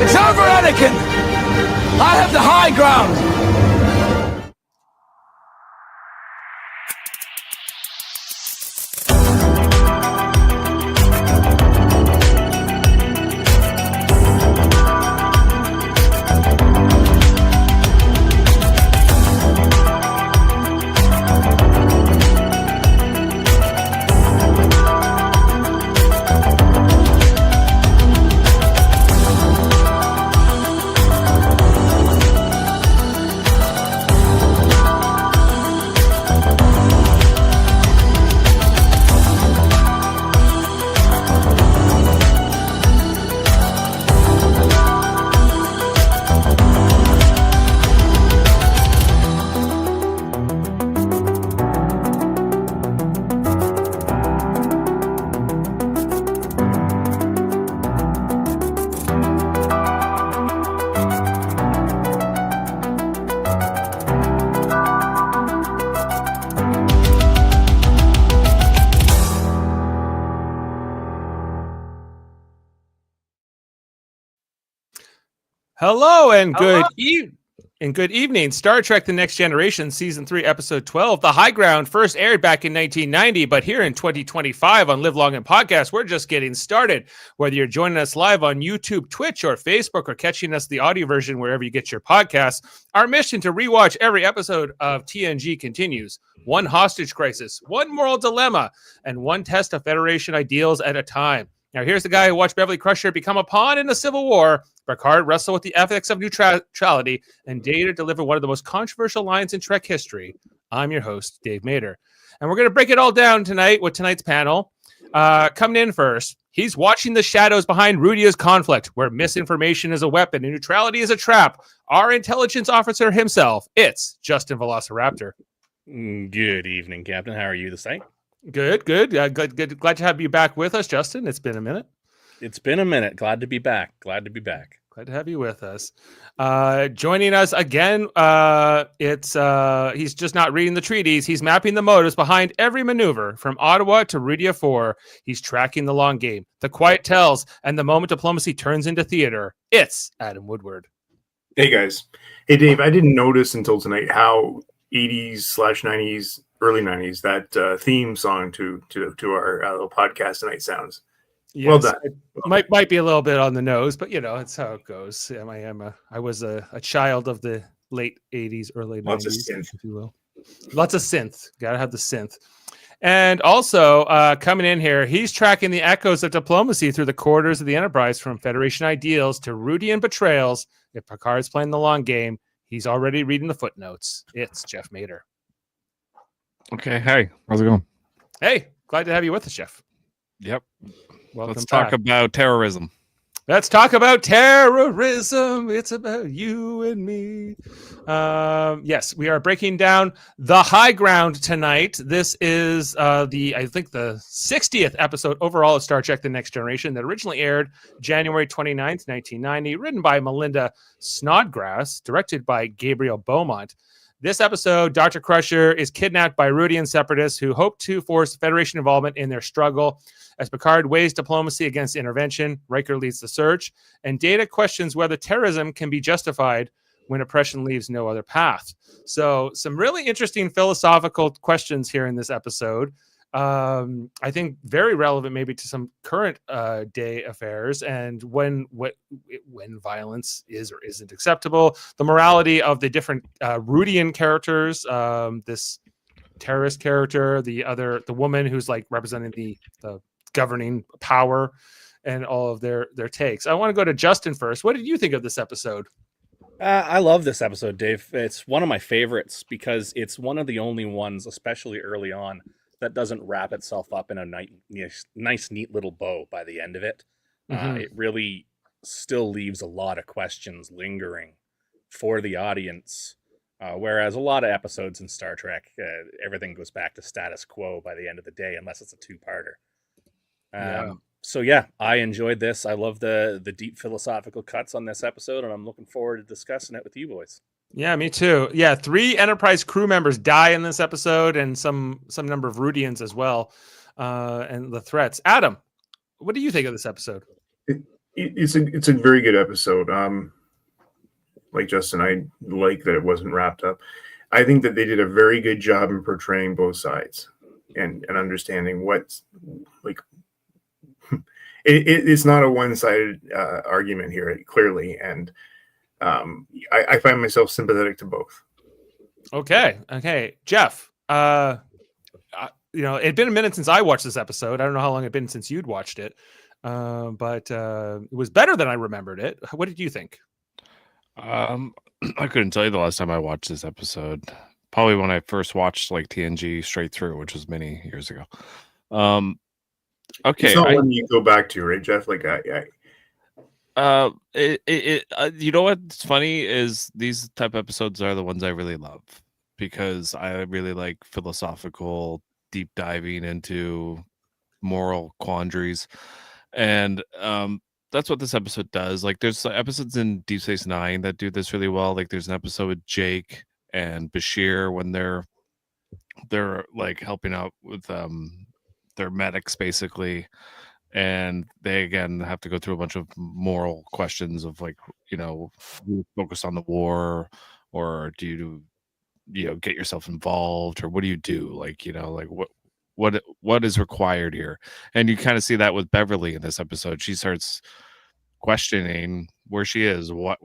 It's over, Anakin! I have the high ground! Hello and good evening. Star Trek: The Next Generation, Season 3, Episode 12, The High Ground, first aired back in 1990, but here in 2025 on Live Long and Podcast, we're just getting started. Whether you're joining us live on YouTube, Twitch, or Facebook, or catching us the audio version wherever you get your podcasts, our mission to rewatch every episode of TNG continues. One hostage crisis, one moral dilemma, and one test of Federation ideals at a time. Now, here's the guy who watched Beverly Crusher become a pawn in the Civil War, Picard wrestle with the ethics of neutrality, and Data deliver one of the most controversial lines in Trek history. I'm your host, Dave Mader. And we're going to break it all down tonight with tonight's panel. Coming in first, he's watching the shadows behind Rudia's conflict, where misinformation is a weapon and neutrality is a trap. Our intelligence officer himself, it's Justin Velociraptor. Good evening, Captain. How are you this night? Good. Glad to have you back with us, Justin. It's been a minute. It's been a minute. Glad to be back. Glad to have you with us. Joining us again, he's just not reading the treaties. He's mapping the motives behind every maneuver from Ottawa to Rudia 4. He's tracking the long game, the quiet tells, and the moment diplomacy turns into theater. It's Adam Woodward. Hey, guys. Hey, Dave, I didn't notice until tonight how 80s/90s, early 90s, that theme song to our little podcast tonight sounds. Yes, well done. It might be a little bit on the nose, but it's how it goes. I was a child of the late 80s, early 90s, Lots of synth, if you will. Lots of synth. Gotta have the synth. And also coming in here, he's tracking the echoes of diplomacy through the corridors of the Enterprise, from Federation ideals to Rudian betrayals. If Picard's playing the long game, he's already reading the footnotes. It's Jeff Mader. Okay, hey, how's it going? Hey, glad to have you with us, Jeff. Yep. Welcome Let's talk about terrorism. Let's talk about terrorism. It's about you and me. Yes, we are breaking down The High Ground tonight. This is the 60th episode overall of Star Trek: The Next Generation that originally aired January 29th, 1990, written by Melinda Snodgrass, directed by Gabriel Beaumont. This episode, Dr. Crusher is kidnapped by Rudian separatists who hope to force Federation involvement in their struggle. As Picard weighs diplomacy against intervention, Riker leads the search, and Data questions whether terrorism can be justified when oppression leaves no other path. So some really interesting philosophical questions here in this episode. I think very relevant maybe to some current day affairs, and when violence is or isn't acceptable, the morality of the different Rudian characters, this terrorist character, the woman who's like representing the governing power, and all of their takes. I want to go to Justin first. What did you think of this episode? I love this episode, Dave. It's one of my favorites because it's one of the only ones, especially early on, that doesn't wrap itself up in a nice, neat little bow by the end of it. It really still leaves a lot of questions lingering for the audience. Whereas a lot of episodes in Star Trek, everything goes back to status quo by the end of the day, unless it's a two-parter. So yeah, I enjoyed this. I love the deep philosophical cuts on this episode, and I'm looking forward to discussing it with you boys. Yeah, me too. Yeah, 3 Enterprise crew members die in this episode, and some number of Rudians as well, and the threats. Adam, what do you think of this episode? it's a very good episode. Like Justin, I like that it wasn't wrapped up. I think that they did a very good job in portraying both sides and understanding what's like. It's not a one-sided argument here, clearly, and I find myself sympathetic to both. Okay, Jeff. It'd been a minute since I watched this episode. I don't know how long it'd been since you'd watched it, but it was better than I remembered it. What did you think? I couldn't tell you the last time I watched this episode. Probably when I first watched like TNG straight through, which was many years ago. Okay, it's not one you go back to, right, Jeff? Like you know what's funny is these type of episodes are the ones I really love because I really like philosophical deep diving into moral quandaries, and that's what this episode does. Like there's episodes in Deep Space Nine that do this really well. Like there's an episode with Jake and Bashir when they're like helping out with their medics basically, and they again have to go through a bunch of moral questions of like, focus on the war, or do you get yourself involved, or what do you do, like what is required here. And you kind of see that with Beverly in this episode. She starts questioning where she is, what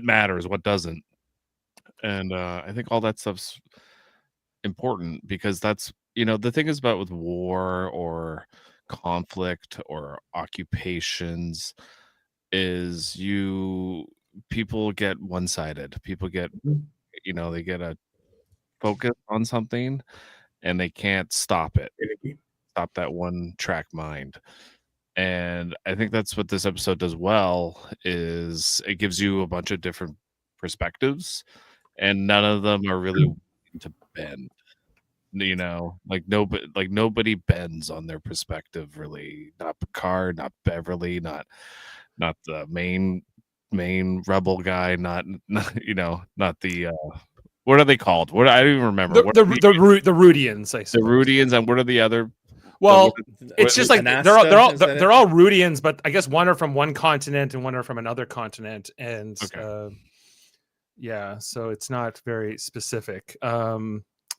matters, what doesn't. And I think all that stuff's important because that's the thing is about with war or conflict or occupations is people get one-sided. People get they get a focus on something and they can't stop that one track mind. And I think that's what this episode does well, is it gives you a bunch of different perspectives and none of them are really willing to bend. Nobody bends on their perspective, really. Not Picard, not Beverly, not the main rebel guy, not the what are they called? What I don't even remember. The Rudians, I suppose. The Rudians, and what are the other? Well, it's just like they're all Rudians, but I guess one are from one continent and one are from another continent, and so it's not very specific.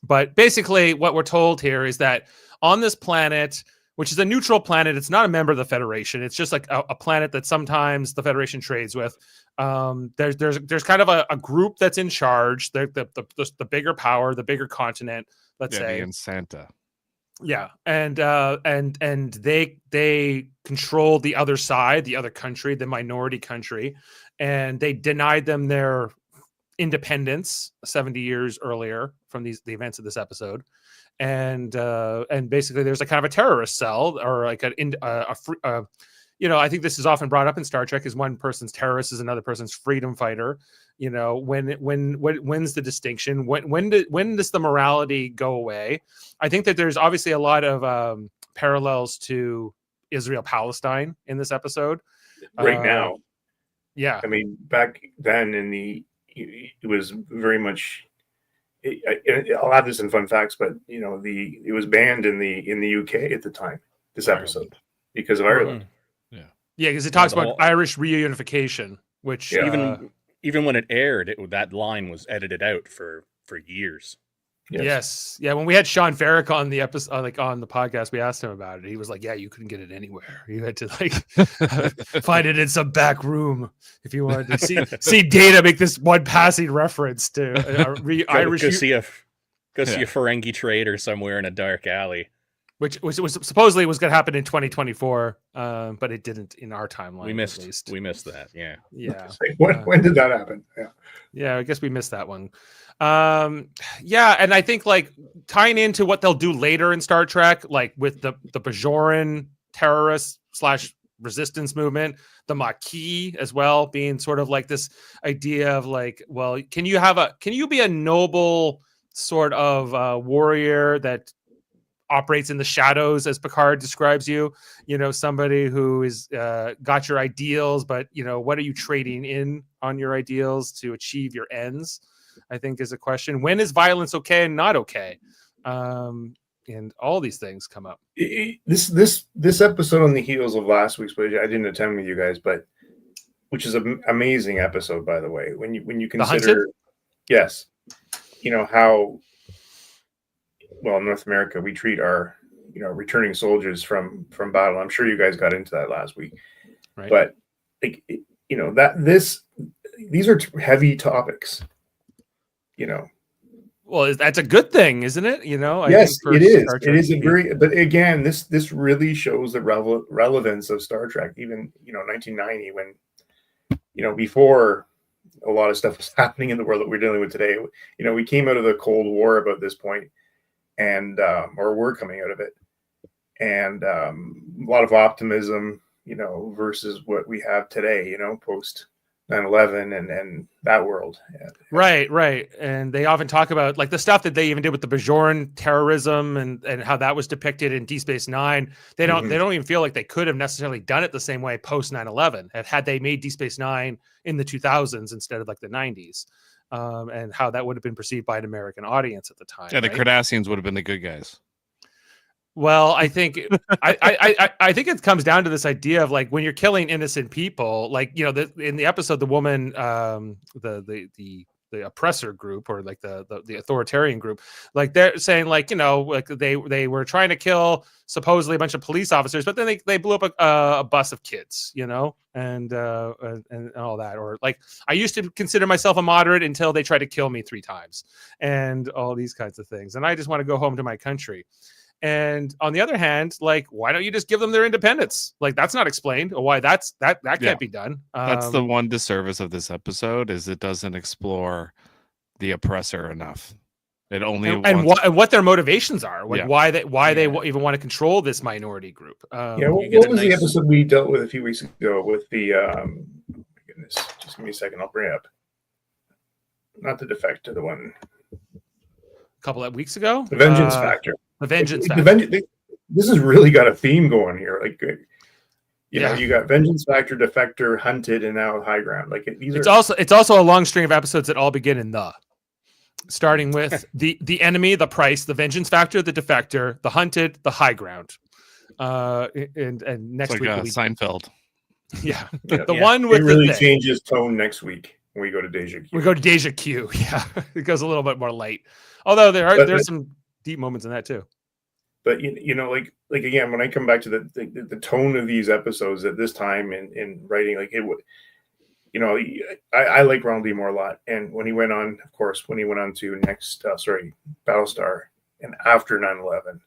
But basically, what we're told here is that on this planet, which is a neutral planet, it's not a member of the Federation. It's just like a planet that sometimes the Federation trades with. There's kind of a group that's in charge. They're the bigger power, the bigger continent. Let's say in Santa. Yeah, and they controlled the other side, the other country, the minority country, and they denied them their independence 70 years earlier from the events of this episode. And basically there's a kind of a terrorist cell, or like I think this is often brought up in Star Trek, is one person's terrorist is another person's freedom fighter. When's the distinction? When does the morality go away? I think that there's obviously a lot of parallels to Israel-Palestine in this episode. Right now. Yeah. I mean, back then it was very much. I'll add this in fun facts, but it was banned in the UK at the time. This episode because of Ireland. Yeah, because it talks about Irish reunification, which even when it aired, that line was edited out for years. Yes. Yeah. When we had Sean Farrick on the episode, like on the podcast, we asked him about it. He was like, "Yeah, you couldn't get it anywhere. You had to find it in some back room if you wanted to see Data make this one passing reference to Irish." Go see a Ferengi trader somewhere in a dark alley, which was supposedly was going to happen in 2024, but it didn't in our timeline. We missed that. Yeah. When did that happen? Yeah. I guess we missed that one. And I think like tying into what they'll do later in Star Trek, like with the Bajoran terrorist / resistance movement, the Maquis as well, being sort of like this idea of like, well, can you be a noble sort of warrior that operates in the shadows, as Picard describes you, somebody who is got your ideals, but what are you trading in on your ideals to achieve your ends? I think is a question. When is violence okay and not okay? and all these things come up. This episode on the heels of last week's, which I didn't attend with you guys, but which is an amazing episode, by the way. When you consider, yes, how well in North America we treat our returning soldiers from battle. I'm sure you guys got into that last week, Right. but like these are heavy topics. Well, that's a good thing, isn't it? Yes, it is. Star It Trek is to be- but again, this really shows the relevance of Star Trek. Even 1990, when before a lot of stuff was happening in the world that we're dealing with today. We came out of the Cold War about this point, and or we're coming out of it, and a lot of optimism, versus what we have today. Post 9/11 and that world. Yeah. Right. And they often talk about like the stuff that they even did with the Bajoran terrorism and how that was depicted in Deep Space Nine. They don't even feel like they could have necessarily done it the same way post 9/11 had they made Deep Space Nine in the 2000s instead of like the 90s, and how that would have been perceived by an American audience at the time. Yeah, the right? Cardassians would have been the good guys. Well, I think I think it comes down to this idea of like when you're killing innocent people, like in the episode, the woman, the oppressor group or like the authoritarian group, like they're saying like like they were trying to kill supposedly a bunch of police officers, but then they blew up a bus of kids, and all that. Or like I used to consider myself a moderate until they tried to kill me 3 times, and all these kinds of things, and I just want to go home to my country. And on the other hand, like, why don't you just give them their independence? Like, that's not explained. Or why that can't be done. That's the one disservice of this episode is it doesn't explore the oppressor enough. It only and what their motivations are, like Yeah. why they even want to control this minority group. What was the episode we dealt with a few weeks ago with the? Oh my goodness, just give me a second. I'll bring it up. Not the defector, the one. A couple of weeks ago, The Vengeance Factor. The Vengeance Like, Factor. This has really got a theme going here. Like, Yeah. you got Vengeance Factor, Defector, Hunted, and now High Ground. Like It's also a long string of episodes that all begin in starting with the enemy, the price, the Vengeance Factor, the Defector, the Hunted, the High Ground. And next it's week like will be Seinfeld. Yeah. Yeah. The one with it really the thing. changes tone next week when we go to Deja Q. We go to Deja Q. Yeah. It goes a little bit more light. Although there's some deep moments in that too. But like again, when I come back to the tone of these episodes at this time in writing, like it would, I like Ronald D. Moore a lot. And when he went on, of course, when he went on to Battlestar, and after 9/11,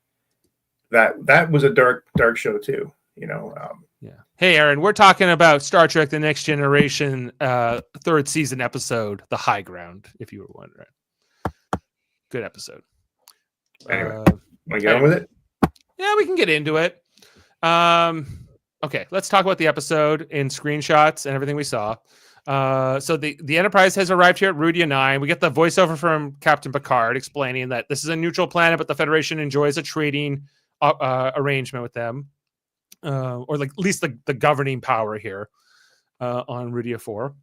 that was a dark show too. Yeah. Hey, Aaron, we're talking about Star Trek: The Next Generation, 3rd season episode, The High Ground. If you were wondering, good episode. Anyway, want to get on with it? Yeah, we can get into it. Okay, let's talk about the episode in screenshots and everything we saw. So the Enterprise has arrived here at Rudia 9. We get the voiceover from Captain Picard explaining that this is a neutral planet, but the Federation enjoys a trading arrangement with them, or like at least the governing power here on Rudia 4.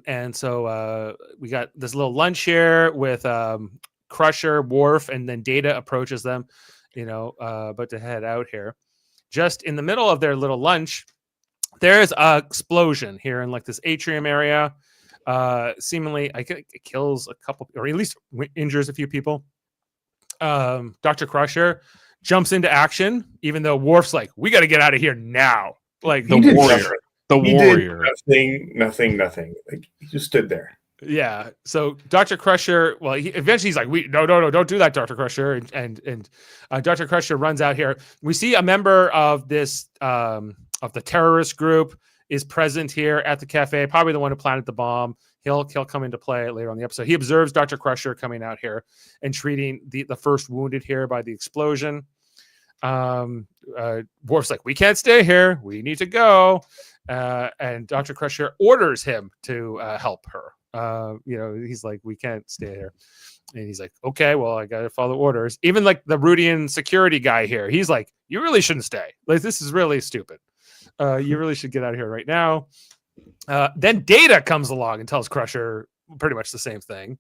And so we got this little lunch here with Crusher, Worf, and then Data approaches them, about to head out here. Just in the middle of their little lunch, there's an explosion here in like this atrium area. Seemingly, I think it kills a couple, or at least injures a few people. Dr. Crusher jumps into action, even though Worf's like, "We got to get out of here now!" Like The warrior. The He warrior. did nothing. Like he just stood there. Yeah. So Dr. Crusher, well, eventually he's like, no, don't do that, Dr. Crusher. And Dr. Crusher runs out here. We see a member of this, of the terrorist group is present here at the cafe, probably the one who planted the bomb. He'll come into play later on in the episode. He observes Dr. Crusher coming out here and treating the first wounded here by the explosion. Worf's like, we can't stay here. We need to go. And Dr. Crusher orders him to help her. He's like, we can't stay here. And he's like, okay, well, I got to follow orders. Even like the Rudian security guy here, he's like, you really shouldn't stay. Like, this is really stupid. You really should get out of here right now. Then Data comes along and tells Crusher pretty much the same thing.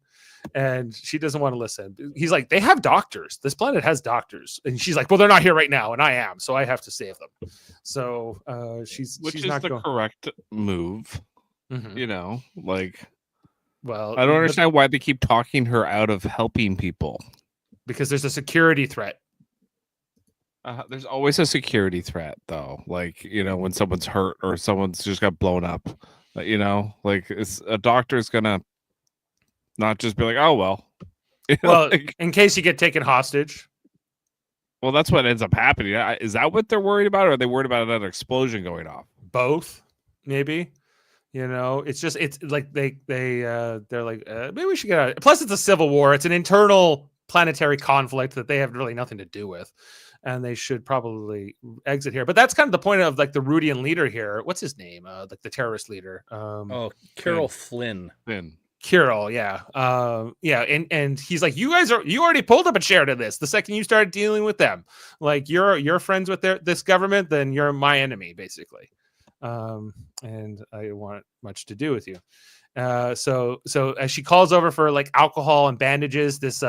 And she doesn't want to listen. He's like, they have doctors. This planet has doctors. And she's like, well, they're not here right now, and I am, so I have to save them. So she's Which she's is not the going. correct move. Mhm. You know, like Well, I don't understand why they keep talking her out of helping people. because there's a security threat. There's always a security threat, though. Like, you know, when someone's hurt or someone's just got blown up, you know, like it's a doctor's gonna not just be like, oh, well, You know, Well, like, in case you get taken hostage. well, that's what ends up happening. Is that what they're worried about? Or are they worried about another explosion going off? Both, maybe. You know, it's like they're like, maybe we should get out. Plus, it's a civil war. It's an internal planetary conflict that they have really nothing to do with, and they should probably exit here. But that's kind of the point of like the Rudian leader here. What's his name? Like the terrorist leader. Carol Flynn. Kirill, yeah. And he's like, you already pulled up a share to this the second you started dealing with them. Like you're friends with this government, then you're my enemy, basically. And I don't want much to do with you. So as she calls over for like alcohol and bandages, this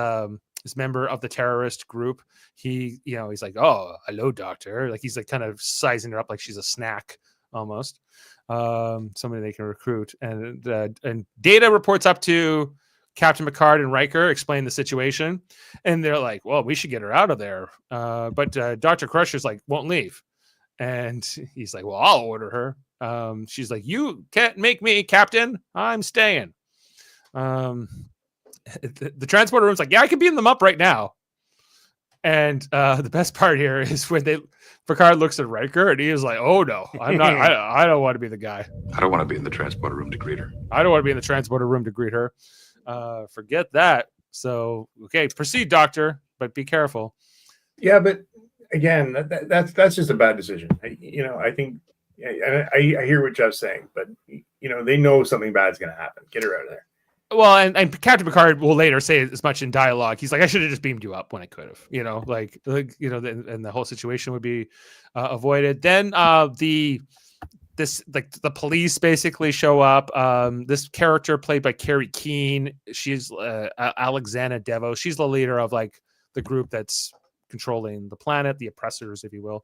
member of the terrorist group, he's like, oh, hello, doctor. Like he's like kind of sizing her up like she's a snack almost. Somebody they can recruit, and Data reports up to Captain Picard and Riker, explain the situation, and they're like, well, we should get her out of there. But Dr. Crusher's like, won't leave. And he's like, well, I'll order her. She's like, you can't make me, Captain. I'm staying. The transporter room's like, yeah, I can beam them up right now. And the best part here is when Picard looks at Riker and he is like, oh no, I'm not. I don't want to be the guy. I don't want to be in the transporter room to greet her. I don't want to be in the transporter room to greet her. Forget that. So, okay, proceed, Doctor, but be careful. Yeah, but again, that's just a bad decision. I think I hear what Jeff's saying, but they know something bad's going to happen. Get her out of there. Well, and Captain Picard will later say as much in dialogue. He's like, I should have just beamed you up when I could have, and the whole situation would be avoided. Then the police basically show up. This character played by Carrie Keene, she's Alexandra Devo. She's the leader of like the group that's controlling the planet, the oppressors, if you will.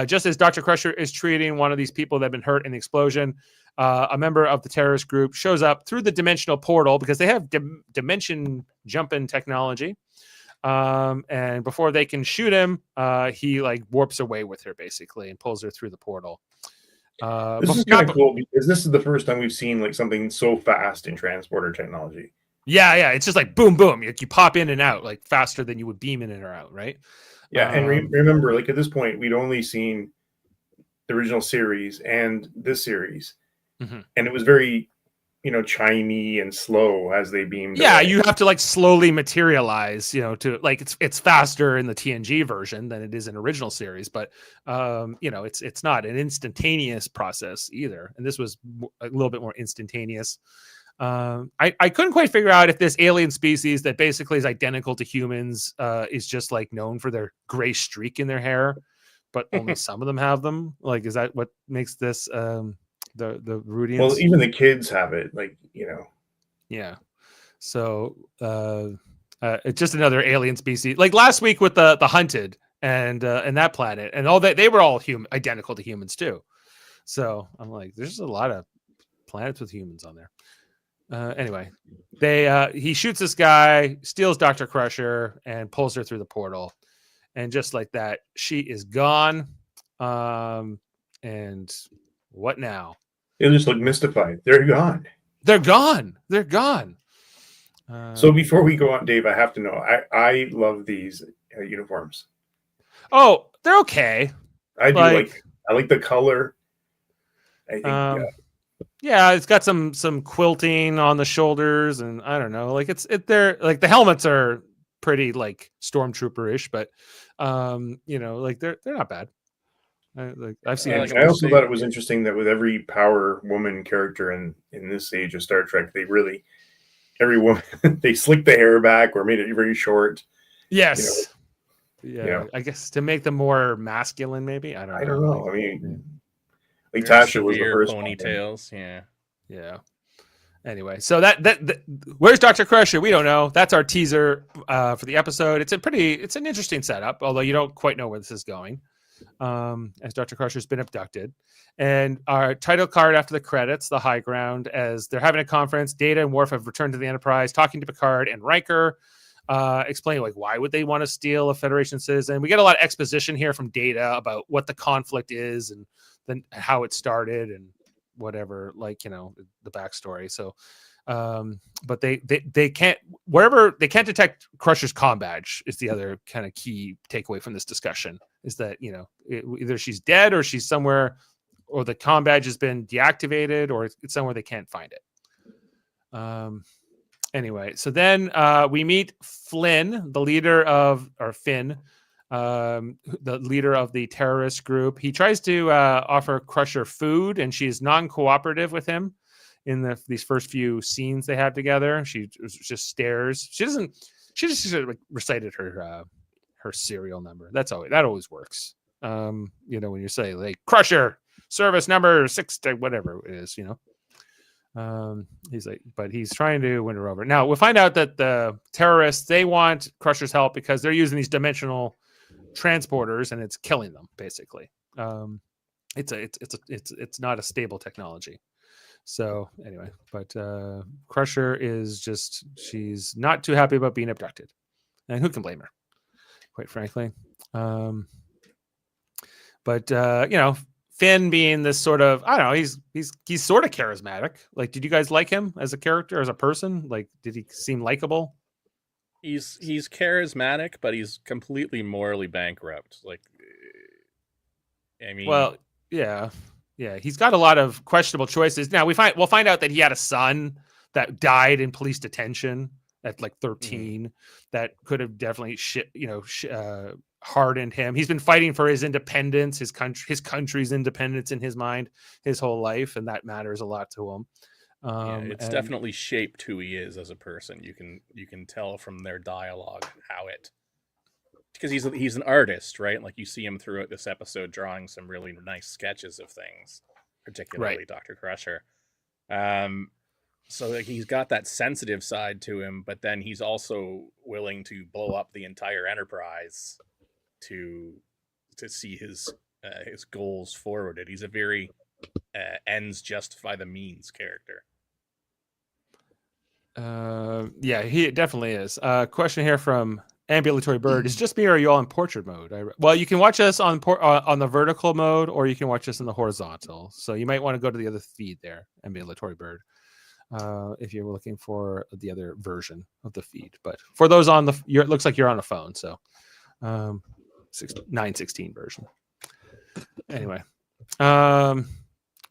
Just as Dr. Crusher is treating one of these people that have been hurt in the explosion, a member of the terrorist group shows up through the dimensional portal because they have dimension jumping technology. And before they can shoot him, he like warps away with her basically and pulls her through the portal. This is kind of cool because this is the first time we've seen like something so fast in transporter technology. Yeah. It's just like boom, boom. You pop in and out like faster than you would beam in and out, right? Yeah, and remember, like at this point, we'd only seen the original series and this series, and it was very, chimey and slow as they beamed. Yeah, away. you have to like slowly materialize, to like it's faster in the TNG version than it is in original series, but it's not an instantaneous process either, and this was a little bit more instantaneous. I couldn't quite figure out if this alien species that basically is identical to humans is just like known for their gray streak in their hair, but only some of them have them. Like, is that what makes this the Rudians? Well, even the kids have it. Yeah. So it's just another alien species. Like last week with the Hunted and that planet and all that, they were all identical to humans too. So I'm like, there's a lot of planets with humans on there. Anyway, he shoots this guy, steals Dr. Crusher, and pulls her through the portal. And just like that, she is gone. And what now? They just look mystified. They're gone. They're gone. So before we go on, Dave, I have to know. I love these uniforms. Oh, they're okay. I do I like the color. I think. Yeah, it's got some quilting on the shoulders, and I don't know, like they're like the helmets are pretty like stormtrooper-ish, but like they're not bad. I've seen. I also thought it was interesting that with every power woman character in this age of Star Trek, every woman they slicked the hair back or made it very short. Yes. I guess to make them more masculine, maybe. I don't know. I mean. Like Tasha was the first ponytails, yeah. Anyway, so that where's Dr. Crusher? We don't know. That's our teaser for the episode. It's an interesting setup, although you don't quite know where this is going. As Dr. Crusher's been abducted, and our title card after the credits, the high ground, as they're having a conference. Data and Worf have returned to the Enterprise, talking to Picard and Riker, explaining like why would they want to steal a Federation citizen. We get a lot of exposition here from Data about what the conflict is and then how it started and whatever, like, you know, the backstory. So but they can't detect Crusher's comm badge is the other kind of key takeaway from this discussion, is that, you know, either she's dead or she's somewhere, or the comm badge has been deactivated, or it's somewhere they can't find it. Anyway, so then we meet Flynn, the leader of, or Finn, the leader of the terrorist group. He tries to offer Crusher food, and she's non-cooperative with him in these first few scenes they have together. She just stares. She just sort of like recited her serial number. That always works. You know, when you say like Crusher service number 6 to whatever it is, you know. He's like, but he's trying to win her over. Now we'll find out that the terrorists, they want Crusher's help because they're using these dimensional transporters and it's killing them basically. It's not a stable technology. So anyway, but Crusher is she's not too happy about being abducted, and who can blame her, quite frankly. But you know, Finn being this sort of, I don't know, he's sort of charismatic. Like, did you guys like him as a character, as a person? Like, did he seem likable? He's charismatic, but he's completely morally bankrupt. Like, I mean, well, yeah, he's got a lot of questionable choices. Now we'll find out that he had a son that died in police detention at like 13. That could have definitely hardened him. He's been fighting for his independence, his country's independence in his mind his whole life, and that matters a lot to him. It's definitely shaped who he is as a person. You can tell from their dialogue how it, because he's an artist, right? Like, you see him throughout this episode drawing some really nice sketches of things, particularly right. Dr. Crusher. So like, he's got that sensitive side to him, but then he's also willing to blow up the entire Enterprise to see his goals forwarded. He's a very ends justify the means character. Yeah, he definitely is. Question here from Ambulatory Bird: is just me, or are you all in portrait mode? Well, you can watch us on the vertical mode, or you can watch us in the horizontal. So you might want to go to the other feed there, Ambulatory Bird, if you're looking for the other version of the feed. But for those on it looks like you're on a phone, so 916 version. Anyway,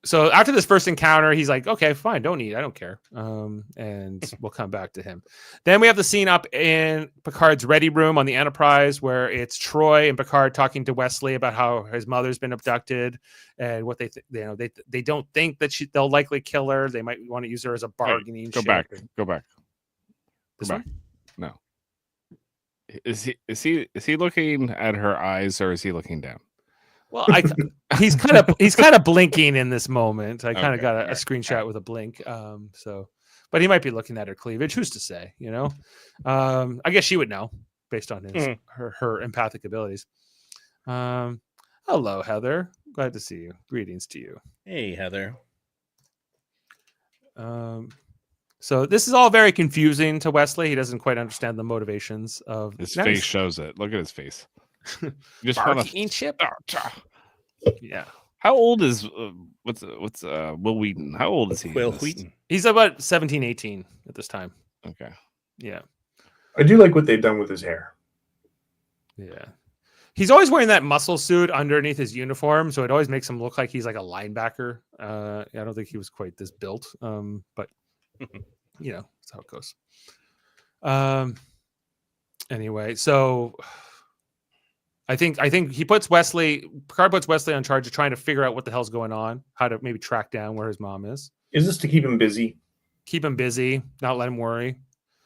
so after this first encounter, he's like, okay, fine, don't eat, I don't care. And we'll come back to him. Then we have the scene up in Picard's ready room on the Enterprise, where it's Troy and Picard talking to Wesley about how his mother's been abducted and what they don't think that they'll likely kill her. They might want to use her as a bargaining chip. Go back. This one? No. Is he looking at her eyes, or is he looking down? Well, he's kind of blinking in this moment. I kind of got a screenshot with a blink. But he might be looking at her cleavage. Who's to say? You know, I guess she would know based on her empathic abilities. Hello, Heather. Glad to see you. Greetings to you. Hey, Heather. So this is all very confusing to Wesley. He doesn't quite understand the motivations of his face. Shows it. Look at his face. Just bargaining chip. Yeah. How old is what's Will Wheaton? How old is he? Will Wheaton. He's about 17, 18 at this time. Okay. Yeah. I do like what they've done with his hair. Yeah. He's always wearing that muscle suit underneath his uniform, so it always makes him look like he's like a linebacker. I don't think he was quite this built, but you know, that's how it goes. Anyway, so I think Picard puts Wesley on charge of trying to figure out what the hell's going on, how to maybe track down where his mom is. Is this to keep him busy? Keep him busy, not let him worry.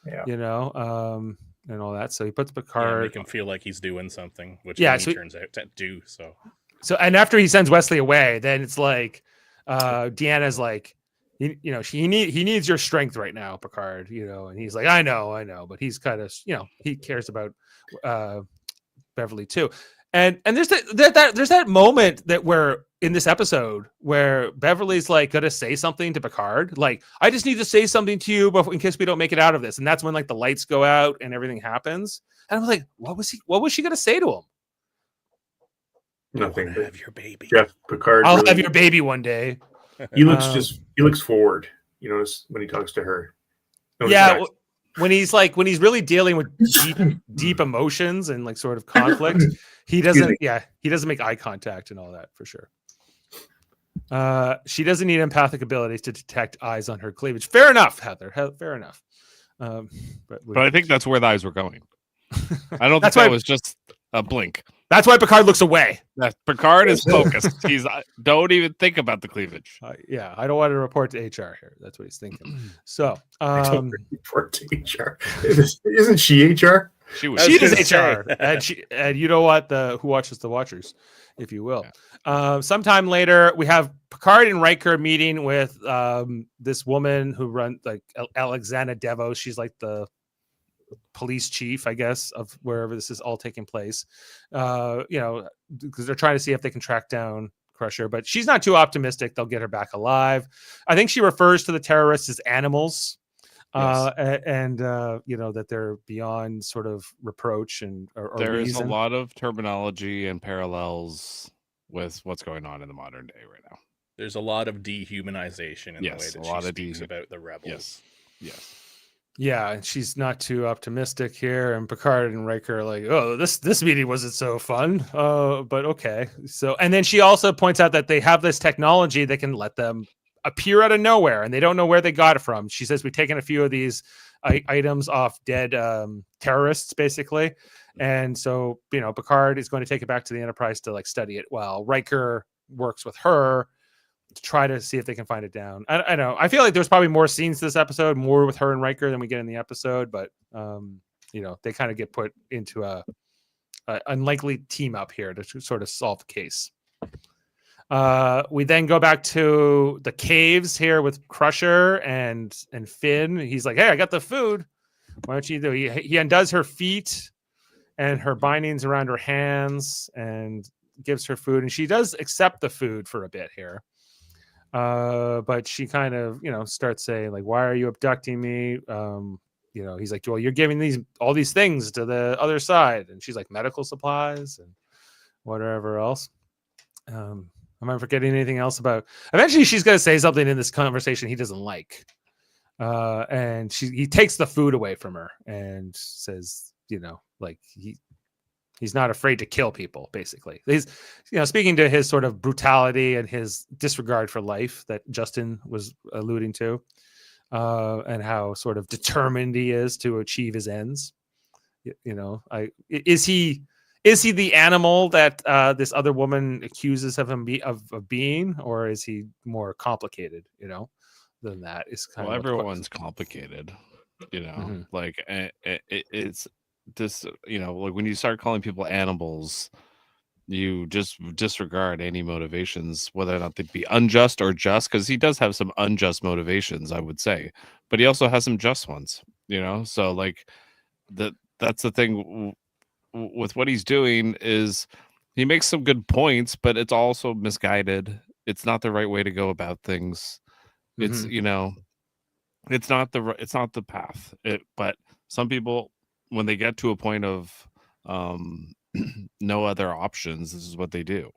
Yeah. You know, and all that. So he puts Picard, make him feel like he's doing something, which he turns out to do. So and after he sends Wesley away, then it's like Deanna's like, he needs your strength right now, Picard. And he's like, I know, but he's kind of he cares about Beverly too. And there's that moment where in this episode where Beverly's like gonna say something to Picard, like, I just need to say something to you in case we don't make it out of this. And that's when like the lights go out and everything happens. And I was like, what was she gonna say to him? Nothing. I'll have your baby. Yeah, Picard. I'll have your baby one day. He looks forward. You notice when he talks to her. Yeah, when he's really dealing with deep emotions and like sort of conflict, he doesn't make eye contact and all that for sure. She doesn't need empathic abilities to detect eyes on her cleavage. Fair enough, Heather. Fair enough. But I think that's where the eyes were going. I don't think that was just a blink. That's why Picard looks away. Picard is focused. He's don't even think about the cleavage. I don't want to report to HR here. That's what he's thinking. So, report to HR. Isn't she HR? She is HR, and you know what? Who watches the Watchers, if you will. Yeah. Sometime later, we have Picard and Riker meeting with this woman who runs like Alexandra Devos. She's like the police chief, I guess, of wherever this is all taking place. Because they're trying to see if they can track down Crusher, but she's not too optimistic they'll get her back alive. I think she refers to the terrorists as animals. Yes. And that they're beyond sort of reproach or there reason. is a lot of terminology and parallels with what's going on in the modern day right now. There's a lot of dehumanization in the way that she speaks about the rebels. Yes. Yeah, and she's not too optimistic here. And Picard and Riker are like, "Oh, this meeting wasn't so fun." But okay. So, and then she also points out that they have this technology that can let them appear out of nowhere, and they don't know where they got it from. She says, "We've taken a few of these items off dead terrorists, basically." And so, Picard is going to take it back to the Enterprise to like study it, while Riker works with her to try to see if they can find it down. I know. I feel like there's probably more scenes this episode, more with her and Riker than we get in the episode, but they kind of get put into a unlikely team up here to sort of solve the case. We then go back to the caves here with Crusher and Finn. He's like, "Hey, I got the food. Why don't you do?" He undoes her feet and her bindings around her hands and gives her food, and she does accept the food for a bit here. But she kind of, starts saying like, "Why are you abducting me?" He's like, "Well, you're giving all these things to the other side," and she's like, "Medical supplies and whatever else." Am I forgetting anything else about? Eventually, she's going to say something in this conversation he doesn't like, and he takes the food away from her and says, he's not afraid to kill people. Basically, he's speaking to his sort of brutality and his disregard for life that Justin was alluding to, and how sort of determined he is to achieve his ends. Is he the animal that this other woman accuses of him of being, or is he more complicated? Than that. Is kind of everyone's complicated. Mm-hmm. Like it's this. Like when you start calling people animals, you just disregard any motivations, whether or not they'd be unjust or just. Because he does have some unjust motivations, I would say, but he also has some just ones. So like that's the thing. With what he's doing is he makes some good points, but it's also misguided. It's not the right way to go about things. It's it's not the path. But some people, when they get to a point of no other options, this is what they do.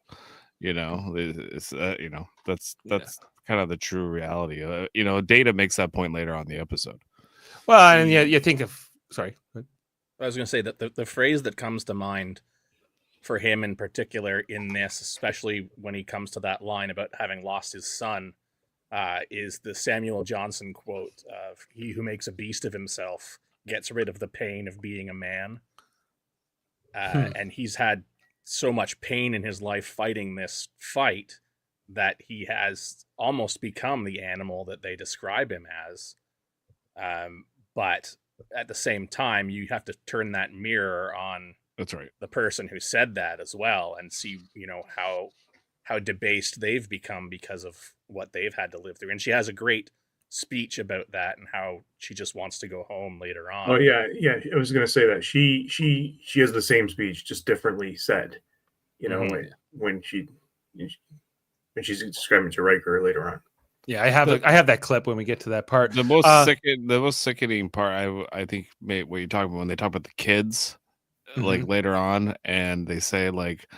It's that's kind of the true reality. Data makes that point later on in the episode. Well, and you think of I was going to say that the phrase that comes to mind for him in particular in this, especially when he comes to that line about having lost his son, is the Samuel Johnson quote of "He who makes a beast of himself gets rid of the pain of being a man." And he's had so much pain in his life fighting this fight that he has almost become the animal that they describe him as. But at the same time, you have to turn that mirror on That's right. the person who said that as well and see, how how debased they've become because of what they've had to live through. And she has a great speech about that and how she just wants to go home later on. Oh yeah. I was going to say that she has the same speech, just differently said. You know, when she's describing to Riker later on. Yeah, I have that clip when we get to that part. The most sickening part, I think, what you're talking about when they talk about the kids, like later on, and they say like,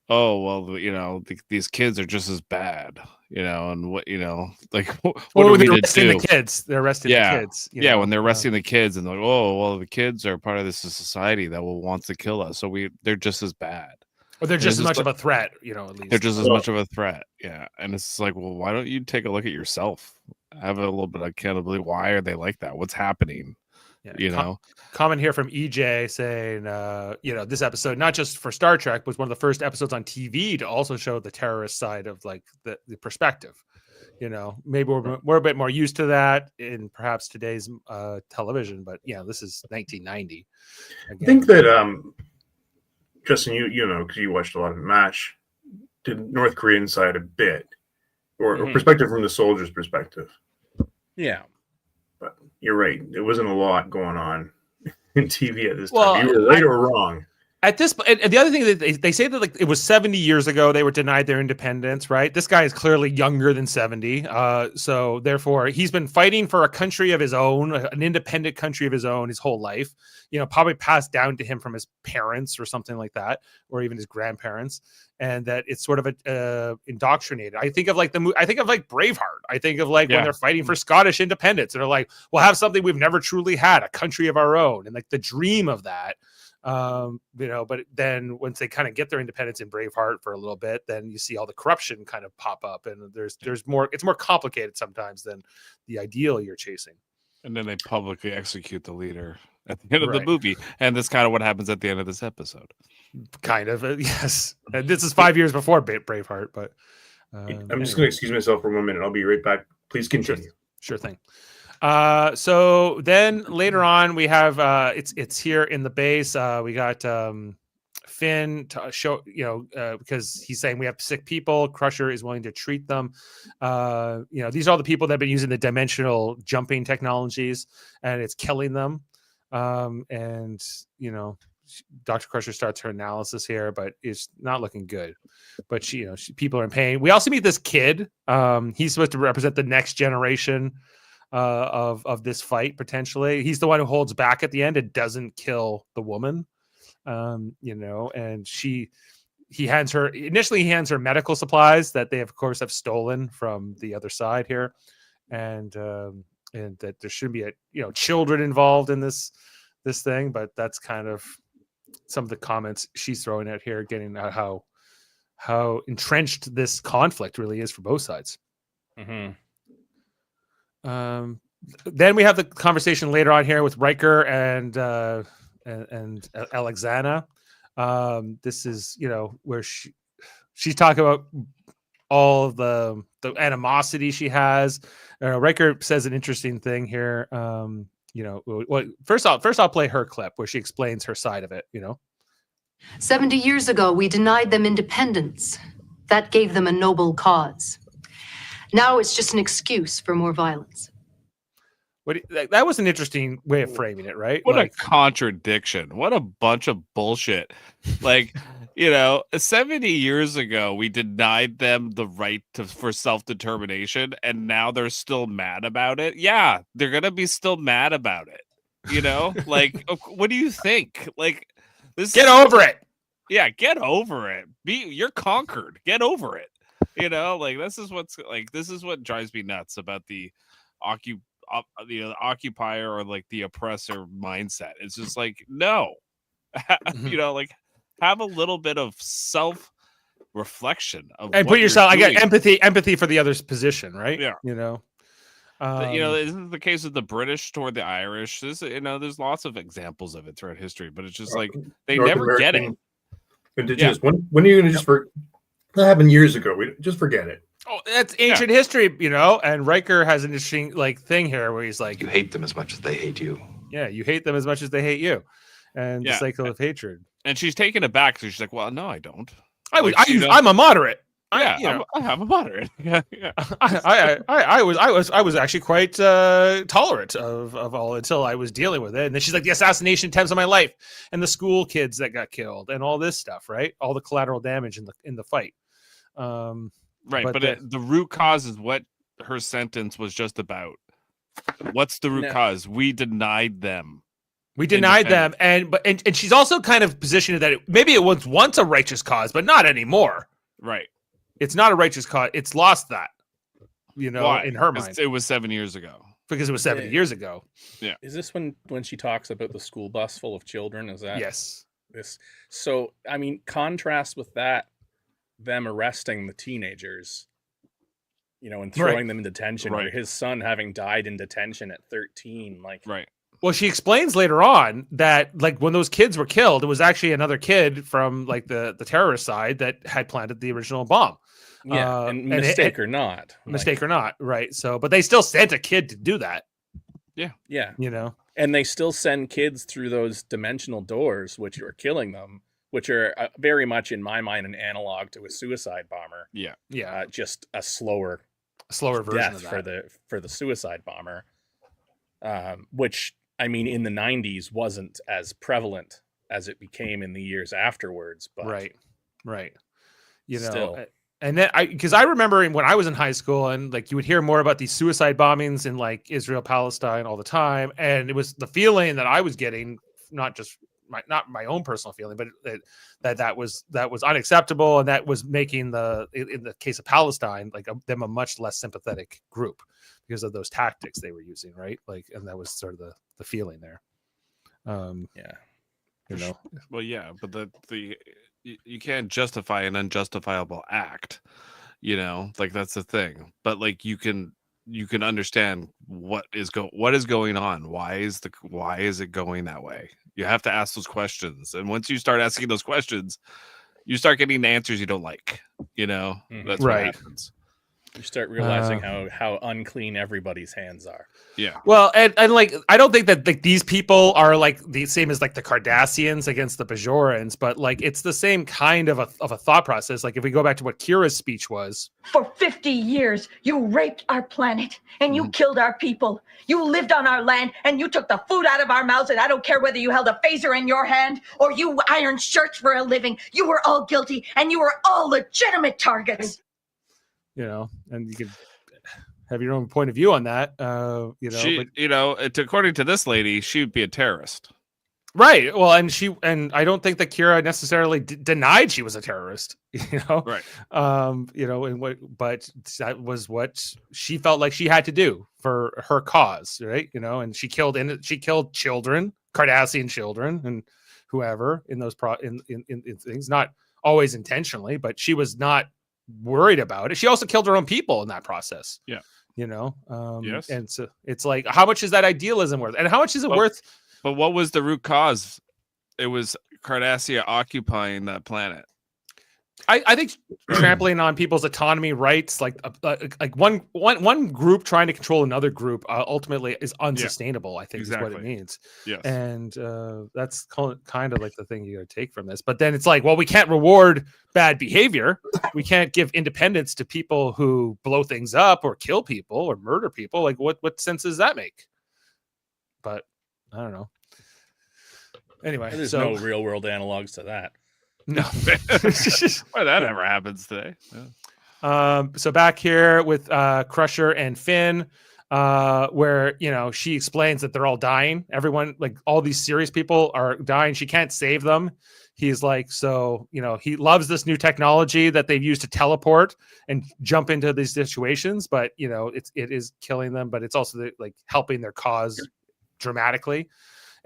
"Oh, well, you know, these kids are just as bad, you know, and what, you know, like, what are we to do?" The kids, they're arresting the kids. When they're arresting the kids, and they're like, "Oh, well, the kids are part of this society that wants to kill us, so they're just as bad." Or they're just as much of a threat, you know, at least. They're just as much of a threat. Yeah. And it's like, well, why don't you take a look at yourself? Have a little bit of accountability. Why are they like that? What's happening? Yeah. You know? Comment here from EJ saying, you know, this episode, not just for Star Trek, was one of the first episodes on TV to also show the terrorist side of like the perspective. You know, maybe we're a bit more used to that in perhaps today's television, but yeah, this is 1990. Again. I think that Justin, you know, because you watched a lot of MASH, did North Korean side a bit, or perspective from the soldiers' perspective. Yeah, but you're right. There wasn't a lot going on in TV at this time. You were right or wrong. At this, and the other thing that they say that like it was 70 years ago they were denied their independence, right? This guy is clearly younger than 70, so therefore he's been fighting for a country of his own, an independent country of his own, his whole life. You know, probably passed down to him from his parents or something like that, or even his grandparents, and that it's sort of indoctrinated. I think of like Braveheart. I think of like when they're fighting for Scottish independence, and they're like, we'll have something we've never truly had, a country of our own, and like the dream of that. You know, but then once they kind of get their independence in Braveheart for a little bit, then you see all the corruption kind of pop up, and there's more. It's more complicated sometimes than the ideal you're chasing. And then they publicly execute the leader at the end of the movie, and that's kind of what happens at the end of this episode. Kind of, yes. And this is 5 years before Braveheart, but I'm just going to excuse myself for 1 minute. I'll be right back. Please continue. Sure thing. So then later on we have it's here in the base. We got Finn to show, you know, because he's saying we have sick people. Crusher is willing to treat them. You know, these are all the people that have been using the dimensional jumping technologies, and it's killing them. And you know, Dr. Crusher starts her analysis here, but it's not looking good. But people are in pain. We also meet this kid. He's supposed to represent the next generation of this fight potentially. He's the one who holds back at the end and doesn't kill the woman. You know, and he hands her medical supplies that they of course have stolen from the other side here, and that there shouldn't be children involved in this thing, but that's kind of some of the comments she's throwing out here, getting at how entrenched this conflict really is for both sides. Then we have the conversation later on here with Riker and Alexana. This is, where she's talking about all of the animosity she has. Riker says an interesting thing here. First I'll play her clip where she explains her side of it. 70 years ago, we denied them independence. That gave them a noble cause. Now it's just an excuse for more violence. That was an interesting way of framing it, right? What a contradiction. What a bunch of bullshit. 70 years ago, we denied them the right for self-determination, and now they're still mad about it. Yeah, they're going to be still mad about it. What do you think? Get over it. Yeah, get over it. You're conquered. Get over it. This is what drives me nuts about the occupier or the oppressor mindset. It's just no. Have a little bit of self reflection and put yourself. I got empathy for the other's position, right? Yeah. This is the case of the British toward the Irish. There's lots of examples of it throughout history, but it's just they North never American, get it. Indigenous. Yeah. When are you going to that happened years ago? We just forget it. Oh, that's ancient history, And Riker has an interesting thing here where he's like, you hate them as much as they hate you. Yeah, you hate them as much as they hate you, and the cycle of hatred. And she's taken aback, so she's like, "Well, no, I don't." I'm a moderate. I'm a moderate. Yeah. I was actually quite tolerant of all until I was dealing with it. And then she's like, the assassination attempts on my life, and the school kids that got killed, and all this stuff, right? All the collateral damage in the fight. Right, but the root cause is what her sentence was just about. What's the root cause? We denied them. We denied them, and she's also kind of positioned that maybe it was once a righteous cause, but not anymore. Right. It's not a righteous cause. It's lost that, in her mind. It was 7 years ago. Because it was 70 years ago. Yeah. Is this when she talks about the school bus full of children? Is that yes? This. So I mean, contrast with that, them arresting the teenagers, and throwing them in detention, or his son having died in detention at 13, right. Well, she explains later on that when those kids were killed, it was actually another kid from the terrorist side that had planted the original bomb. Yeah, and mistake or not. Mistake or not, right? So, but they still sent a kid to do that. Yeah. Yeah. And they still send kids through those dimensional doors, which are killing them, which are very much, in my mind, an analog to a suicide bomber. Yeah. Yeah. Just a slower version death of that. for the suicide bomber, which, I mean, in the 90s wasn't as prevalent as it became in the years afterwards. But right. Still. And then because I remember when I was in high school, and you would hear more about these suicide bombings in Israel, Palestine all the time, and it was the feeling that I was getting, not my own personal feeling, but that was unacceptable, and that was making in the case of Palestine them a much less sympathetic group because of those tactics they were using, right? And that was sort of the feeling there. Well, yeah, but the you can't justify an unjustifiable act, that's the thing. But you can understand what is going on. Why is it going that way? You have to ask those questions, and once you start asking those questions, you start getting the answers you don't like. That's what happens. You start realizing how unclean everybody's hands are. Yeah. Well, and I don't think that these people are the same as the Cardassians against the Bajorans, but it's the same kind of a thought process. If we go back to what Kira's speech was. For 50 years, you raped our planet and you killed our people. You lived on our land and you took the food out of our mouths, and I don't care whether you held a phaser in your hand or you ironed shirts for a living. You were all guilty, and you were all legitimate targets. And you could have your own point of view on that. According to this lady, she would be a terrorist. Right. Well, and I don't think that Kira necessarily denied she was a terrorist, Right. But that was what she felt like she had to do for her cause. Right. And she killed children, Cardassian children, and whoever in those in things, not always intentionally, but she was not worried about it. She also killed her own people in that process. Yeah. Yes. And so it's how much is that idealism worth? And how much is it worth? But what was the root cause? It was Cardassia occupying that planet. I think trampling on people's autonomy rights, one group trying to control another group, ultimately is unsustainable. I think is what it means. Yes, and that's kind of the thing you got to take from this. But then it's we can't reward bad behavior. We can't give independence to people who blow things up or kill people or murder people. What sense does that make? But I don't know. Anyway, there's no real world analogs to that. No. Why that ever happens today. Yeah. So back here with Crusher and Finn, where she explains that they're all dying. Everyone, all these serious people are dying. She can't save them. He's he loves this new technology that they've used to teleport and jump into these situations, but it is killing them, but it's also helping their cause dramatically.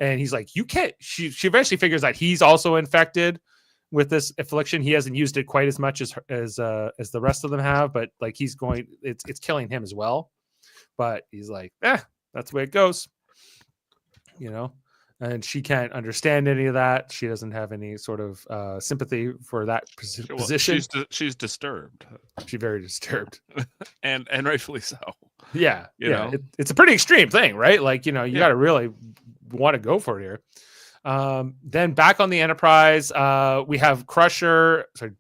And he's you can't. She eventually figures out he's also infected with this affliction. He hasn't used it quite as much as the rest of them have, but it's killing him as well. But he's that's the way it goes, and she can't understand any of that. She doesn't have any sort of sympathy for that position. She's disturbed. She's very disturbed. and rightfully so. Yeah. It's a pretty extreme thing, right? You got to really want to go for it here. Then back on the Enterprise, we have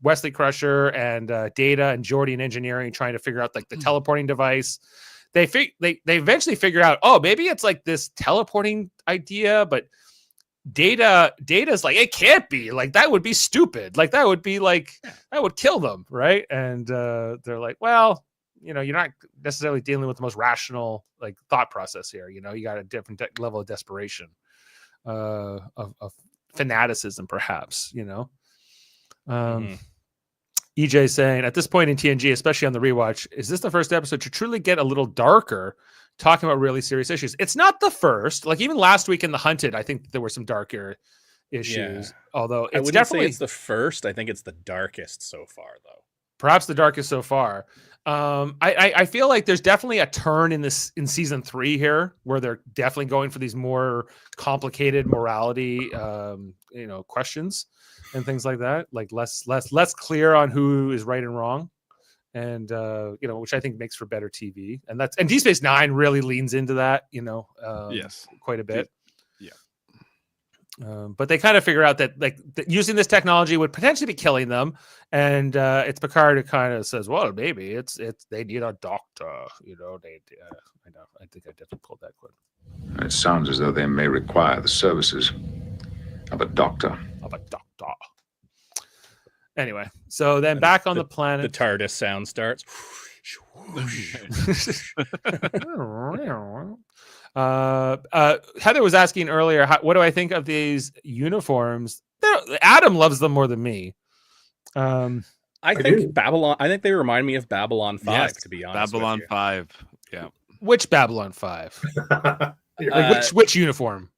Wesley Crusher and Data and Geordi in engineering trying to figure out like the teleporting device. They eventually figure out, oh, maybe it's like this teleporting idea, but Data's like, it can't be, like that would be stupid, like that would be like that would kill them, right? And they're like, well, you're not necessarily dealing with the most rational like thought process here. You got a different level of desperation, of fanaticism, perhaps. EJ saying, at this point in TNG, especially on the rewatch, is this the first episode to truly get a little darker, talking about really serious issues? It's not the first. Like even last week in The Hunted, I think there were some darker issues. Although it's definitely, say it's the first. I think it's the darkest so far, though. Perhaps the darkest so far. I feel like there's definitely a turn in season 3 here, where they're definitely going for these more complicated morality, questions and things like that. Like less clear on who is right and wrong, and which I think makes for better TV. And Deep Space Nine really leans into that, yes, quite a bit. Yeah. But they kind of figure out that using this technology would potentially be killing them, and it's Picard who kind of says, "Well, maybe it's they need a doctor." I know. I think I definitely pulled that clip. It sounds as though they may require the services of a doctor. Anyway, so then back on the planet, the TARDIS sound starts. Heather was asking earlier, what do I think of these uniforms? Adam loves them more than me. I think Babylon. I think they remind me of Babylon 5. Yes, to be honest, Babylon 5. Yeah. Which Babylon 5? Which uniform?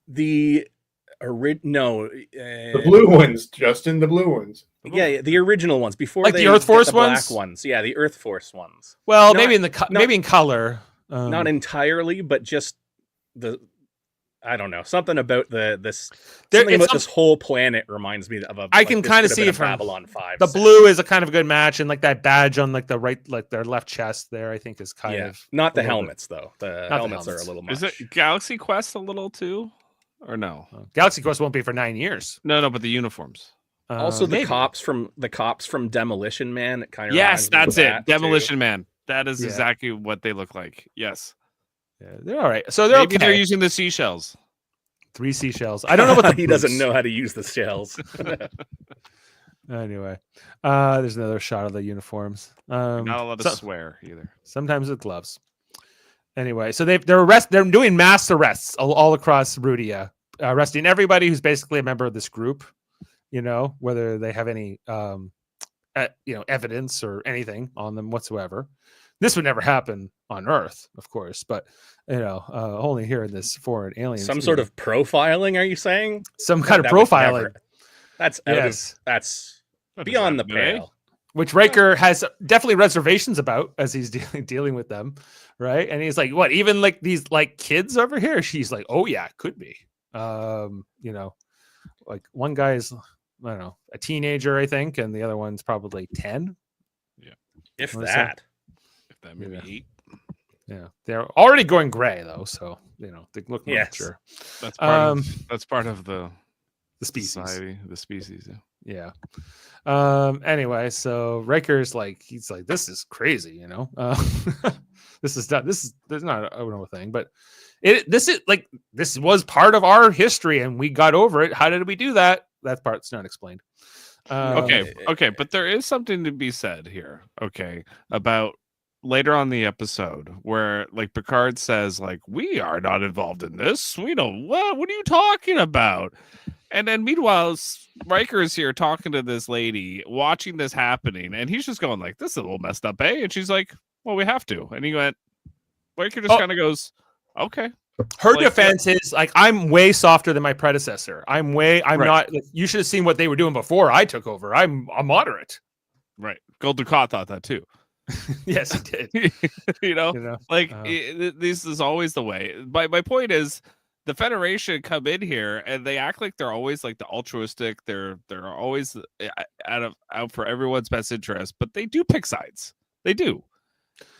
The blue ones, Justin. The blue ones. Yeah, the original ones before, like they the Earth Force the black ones. Ones. Yeah, the Earth Force ones. Well, maybe in color. Not entirely, but just I don't know, something about this whole planet reminds me of. I can kind of see it from Babylon 5. The blue is a kind of a good match, and like that badge on like the right, like their left chest there, I think is kind of not the helmets though. The helmets are a little much. Is it Galaxy Quest a little too, or no? Galaxy Quest won't be for 9 years. No, but the uniforms. Also, the cops from Demolition Man. It kind of that's it. that Demolition too. Man. That is exactly what they look like. Yes. Yeah, they're all right. So maybe they're using the seashells. 3 seashells. I don't know what he doesn't know how to use the shells. Anyway, there's another shot of the uniforms. Not allowed to swear either. Sometimes with gloves. Anyway, so they're doing mass arrests all across Rudia, arresting everybody who's basically a member of this group. Whether they have any evidence or anything on them whatsoever. This would never happen on Earth, of course, but only here in this foreign alien. Some sort of profiling, are you saying? Some kind of profiling. That's beyond the pale. Which Riker has definitely reservations about as he's dealing with them, right? And he's like, "What? Even like these like kids over here?" She's like, "Oh yeah, could be." Like one guy's, I don't know, a teenager, I think, and the other one's probably 10. Yeah, if that maybe 8. Yeah, they're already going gray though, so they look more mature. That's part of the species. Society, the species. Yeah. Anyway, so Riker's like, he's like, this is crazy, this is not a normal thing, but this was part of our history and we got over it. How did we do that? That part's not explained. Okay, but there is something to be said here. Okay, about later on the episode where like Picard says like, we are not involved in this. We don't. What are you talking about? And then meanwhile, Riker is here talking to this lady, watching this happening, and he's just going like, this is a little messed up, eh? And she's like, well, we have to. And he went, Riker just kind of goes, okay. Her defense is like, I'm way softer than my predecessor. I'm right. Not. You should have seen what they were doing before I took over. I'm a moderate. Right. Gul Dukat thought that too. Yes, he did. This is always the way. My point is, the Federation come in here and they act like they're always like the altruistic. They're always out for everyone's best interest, but they do pick sides. They do.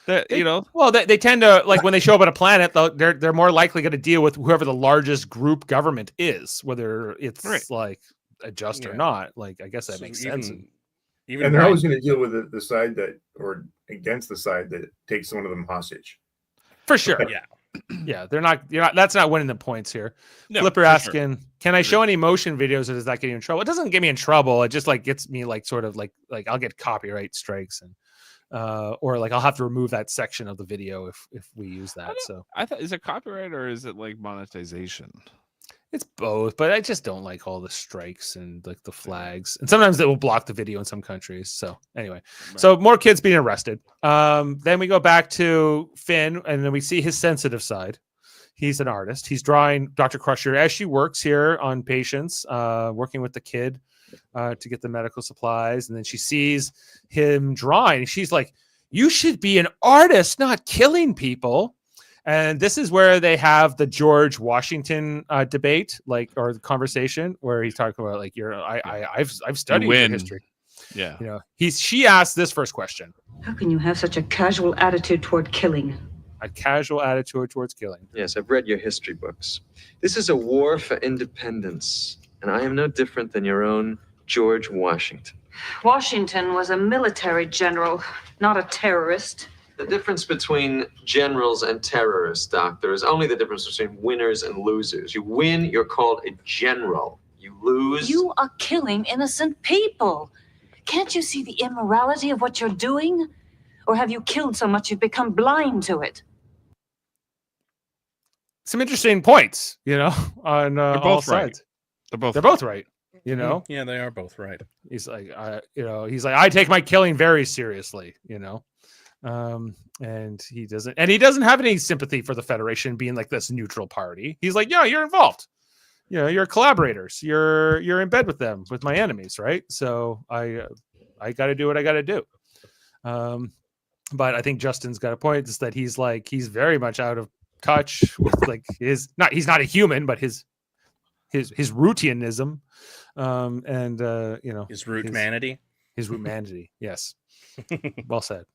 That you know, Well, they tend to like when they show up on a planet, they're more likely going to deal with whoever the largest group government is, whether it's like a just or not. Like, I guess that So makes sense. Even And they're by- always going to deal with the side that, or against the side that takes one of them hostage. For sure. yeah. Yeah, they're not. You're not. That's not winning the points here. No, Flipper for sure. asking, "Can I show any motion videos, or does that get you in trouble?" It doesn't get me in trouble. It just like gets me like sort of like I'll get copyright strikes and or like I'll have to remove that section of the video if we use that. So I thought, is it copyright or is it like monetization? it's both, but I just don't like all the strikes and like the flags. And sometimes they will block the video in some countries. So anyway, so more kids being arrested. Then we go back to Finn, and then we see his sensitive side. He's an artist. He's drawing Dr. Crusher as she works here on patients, working with the kid to get the medical supplies. And then she sees him drawing. She's like, "You should be an artist, not killing people." And this is where they have the George Washington debate, like, or the conversation where he's talking about like, I've studied your win. history. Yeah. You know, she asked this first question. How can you have such a casual attitude toward killing? A casual attitude towards killing. Yes, I've read your history books. This is a war for independence, and I am no different than your own George Washington. Washington was a military general, not a terrorist. The difference between generals and terrorists, Doctor, is only the difference between winners and losers. You win, you're called a general. You lose. You are killing innocent people. Can't you see the immorality of what you're doing? Or have you killed so much you've become blind to it? Some interesting points, you know, on They're all both right. sides. They're both right. You know, Yeah, they are both right. he's like, I take my killing very seriously, you know. And he doesn't have any sympathy for the Federation being like this neutral party. He's like, yeah, you're involved. You know, you're collaborators. You're in bed with them, with my enemies, right? So I got to do what I got to do. But I think Justin's got a point. Is that he's very much out of touch with like he's not a human, but his routinism, and you know, His rootmanity. his rootmanity. Yes, well said.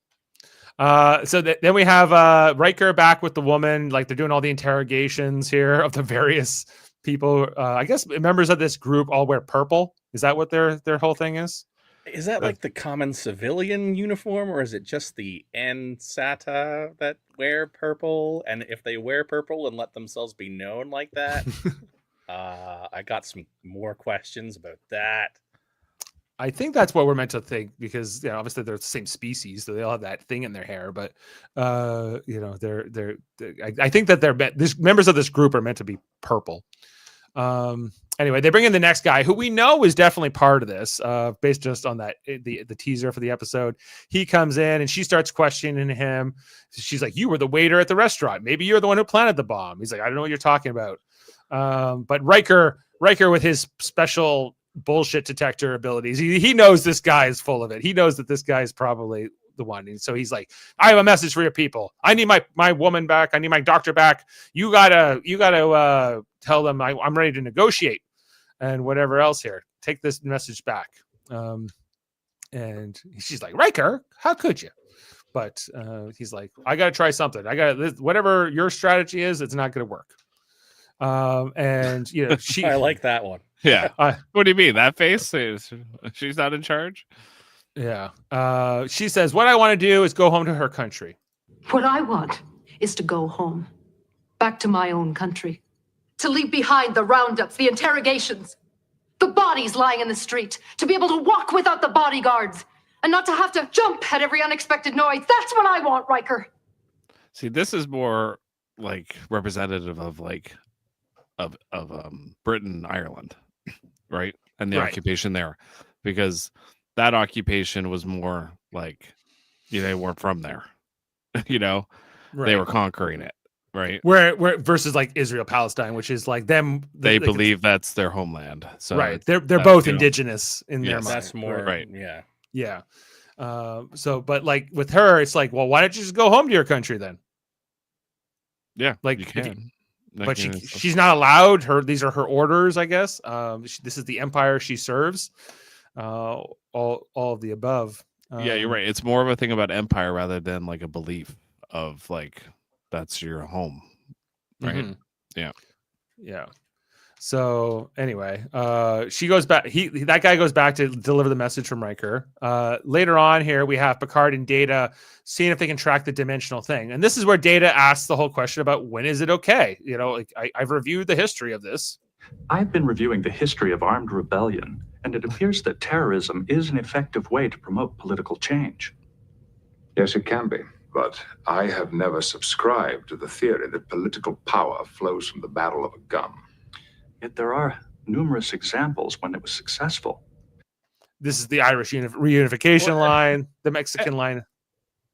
So then we have Riker back with the woman. Like they're doing all the interrogations here of the various people. I guess members of this group all wear purple. Is that what their whole thing is? Is that like the common civilian uniform, or is it just the NSATA that wear purple? And if they wear purple and let themselves be known like that, I got some more questions about that. I think that's what we're meant to think because you know, obviously they're the same species, so they all have that thing in their hair. But you know, I think that these members of this group are meant to be purple. Anyway, they bring in the next guy who we know is definitely part of this, based just on that the teaser for the episode. He comes in and she starts questioning him. She's like, "You were the waiter at the restaurant. Maybe you're the one who planted the bomb." He's like, "I don't know what you're talking about." But Riker with his special bullshit detector abilities, he knows this guy is full of it. He knows that this guy is probably the one, and so he's like, "I have a message for your people. I need my woman back. I need my doctor back. You gotta tell them I'm ready to negotiate and whatever else here. Take this message back." And she's like, "Riker, how could you?" But he's like, "I gotta try something. Whatever your strategy is, it's not gonna work." And you know, I like that one. Yeah. What do you mean? That face? She's not in charge? Yeah. She says, "What I want to do is go home to her country." What I want is to go home. Back to my own country. To leave behind the roundups, the interrogations, the bodies lying in the street. To be able to walk without the bodyguards. And not to have to jump at every unexpected noise. That's what I want, Riker. See, this is more like representative of like of Britain, Ireland, right? And the occupation there. Because that occupation was more like, you know, they weren't from there. You know, they were conquering it, right? Where versus like Israel, Palestine, which is like them. They believe that's their homeland. So right, they're both indigenous in their mind. That's more right. Yeah. So, but like with her, it's like, well, why don't you just go home to your country then? Yeah, like you can. But she's not allowed. These are her orders, I guess. This is the empire she serves. All of the above. Yeah, you're right. It's more of a thing about empire rather than like a belief of like that's your home, right? Mhm. Yeah. Yeah. So anyway, she goes back. That guy goes back to deliver the message from Riker. Later on here, we have Picard and Data seeing if they can track the dimensional thing. And this is where Data asks the whole question about when is it okay? You know, like I've reviewed the history of this. I've been reviewing the history of armed rebellion, and it appears that terrorism is an effective way to promote political change. Yes, it can be. But I have never subscribed to the theory that political power flows from the barrel of a gun. Yet there are numerous examples when it was successful. This is the Irish reunification line, the Mexican line.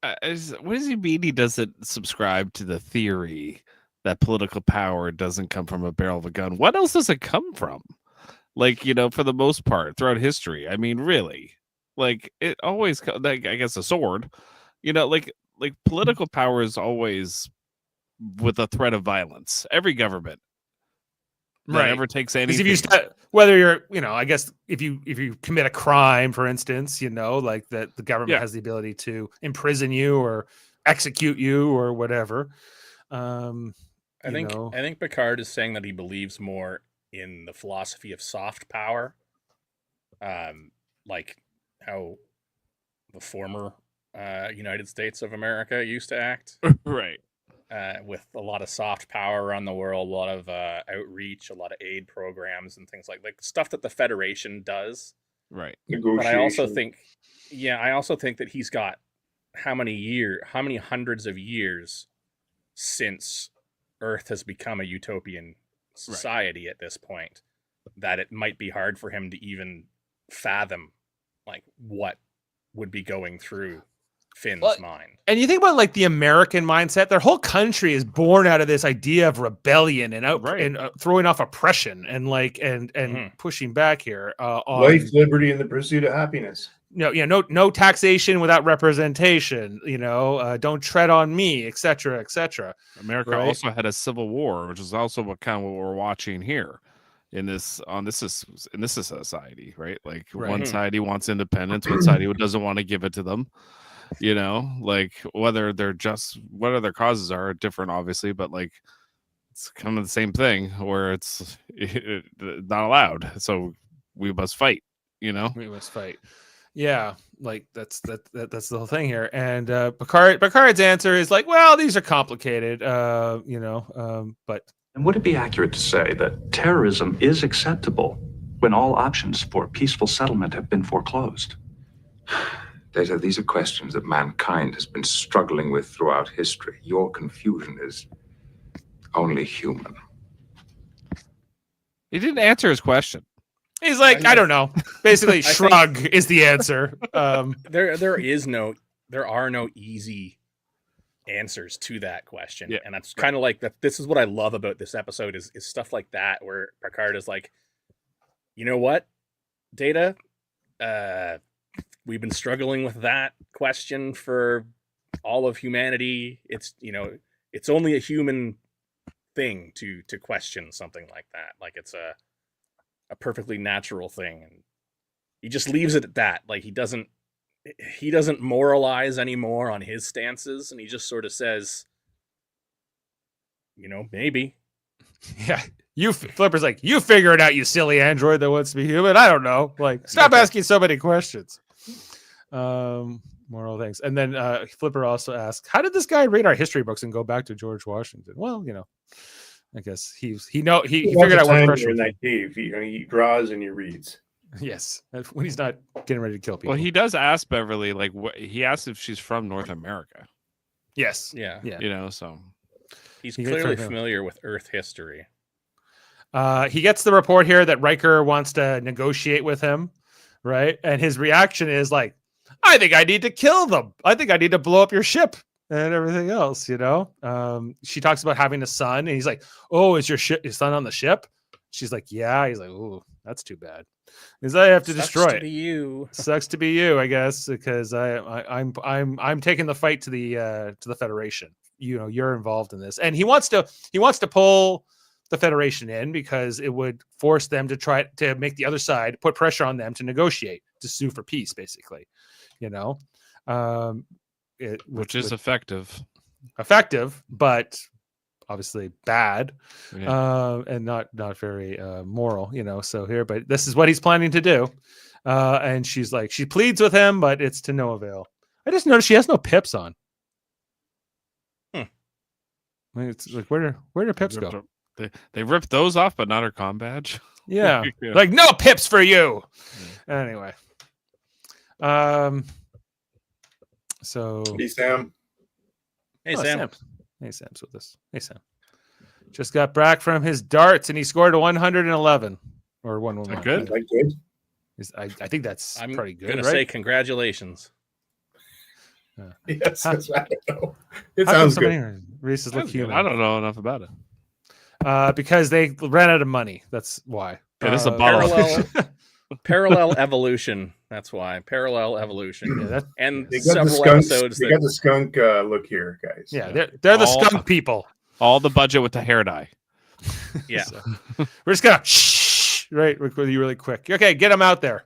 What does he mean? He doesn't subscribe to the theory that political power doesn't come from a barrel of a gun. What else does it come from? Like, you know, for the most part throughout history. I mean, really, like it always, like I guess a sword, you know, like political power is always with a threat of violence. Every government that ever takes anything. If you whether you're, you know, I guess if you commit a crime, for instance, you know, like that the government has the ability to imprison you or execute you or whatever. I think Picard is saying that he believes more in the philosophy of soft power, like how the former United States of America used to act, right? With a lot of soft power around the world, a lot of outreach, a lot of aid programs, and things like stuff that the Federation does. Right. But I also think that he's got how many hundreds of years since Earth has become a utopian society at this point, that it might be hard for him to even fathom like what would be going through Finn's mind. And you think about like the American mindset, their whole country is born out of this idea of rebellion and throwing off oppression and like and pushing back here on life, liberty, and the pursuit of happiness. No taxation without representation, you know, don't tread on me, etc., etc. America also had a civil war, which is also what we're watching here in this society, right? Like one side he wants independence, one side he doesn't want to give it to them. You know, like whether their causes are different, obviously, but like it's kind of the same thing where it's not allowed. So we must fight, you know, we must fight. Yeah, like that's the whole thing here. And Picard's answer is like, well, these are complicated, but. And would it be accurate to say that terrorism is acceptable when all options for peaceful settlement have been foreclosed? Data, these are questions that mankind has been struggling with throughout history. Your confusion is only human. He didn't answer his question. He's like, I don't know. Basically, shrug is the answer. There are no easy answers to that question. And that's kind of like that. This is what I love about this episode is stuff like that, where Picard is like, you know what, Data, we've been struggling with that question for all of humanity. It's, you know, it's only a human thing to question something like that. Like it's a perfectly natural thing. And he just leaves it at that. Like he doesn't moralize anymore on his stances. And he just sort of says, you know, maybe. Yeah. Flipper's like, you figure it out, you silly android that wants to be human. I don't know. Like, stop asking so many questions. Moral things. And then Flipper also asks, how did this guy read our history books and go back to George Washington? Well, you know, I guess he figured out what pressure in that cave. He draws and he reads. Yes, when he's not getting ready to kill people. Well, he does ask Beverly, like, he asks if she's from North America. Yes. Yeah. You know, so he's clearly familiar with Earth history. He gets the report here that Riker wants to negotiate with him, right? And his reaction is like, I think I need to kill them. I think I need to blow up your ship and everything else, you know? She talks about having a son, and he's like, oh, is your son on the ship? She's like, yeah. He's like, ooh, that's too bad. Because I have to destroy it. Sucks to be you, I guess, because I'm taking the fight to the Federation. You know, you're involved in this, and he wants to pull the Federation in because it would force them to try to make the other side put pressure on them to negotiate, to sue for peace, basically. Which is effective. effective, but obviously bad, Yeah. and not very moral, So here, but this is what he's planning to do, and she's like, she pleads with him, but it's to no avail. I just noticed she has no pips on. It's like where do pips go? They ripped those off, but not her comm badge. Yeah, Yeah. like no pips for you. Anyway, so Hey, Sam. Hey, oh, Sam. Hey, Sam's with us. Hey, Sam. Just got back from his darts, and he scored a 111 or 111. Good. Is that good? I think that's I'm pretty good. gonna right? say congratulations. Yes, that's right. I know. It How come sounds somebody good. here- Reese's look That's good. human. I don't know enough about it. Because they ran out of money. That's why. Yeah, this is a bottle. Parallel evolution. That's why. Parallel evolution. Yeah, And They got the several skunk. episodes They that got the skunk look here, guys. yeah, they're the All- skunk people. All the budget with the hair dye. yeah. So, we're just gonna right with you really quick. Okay, get them out there.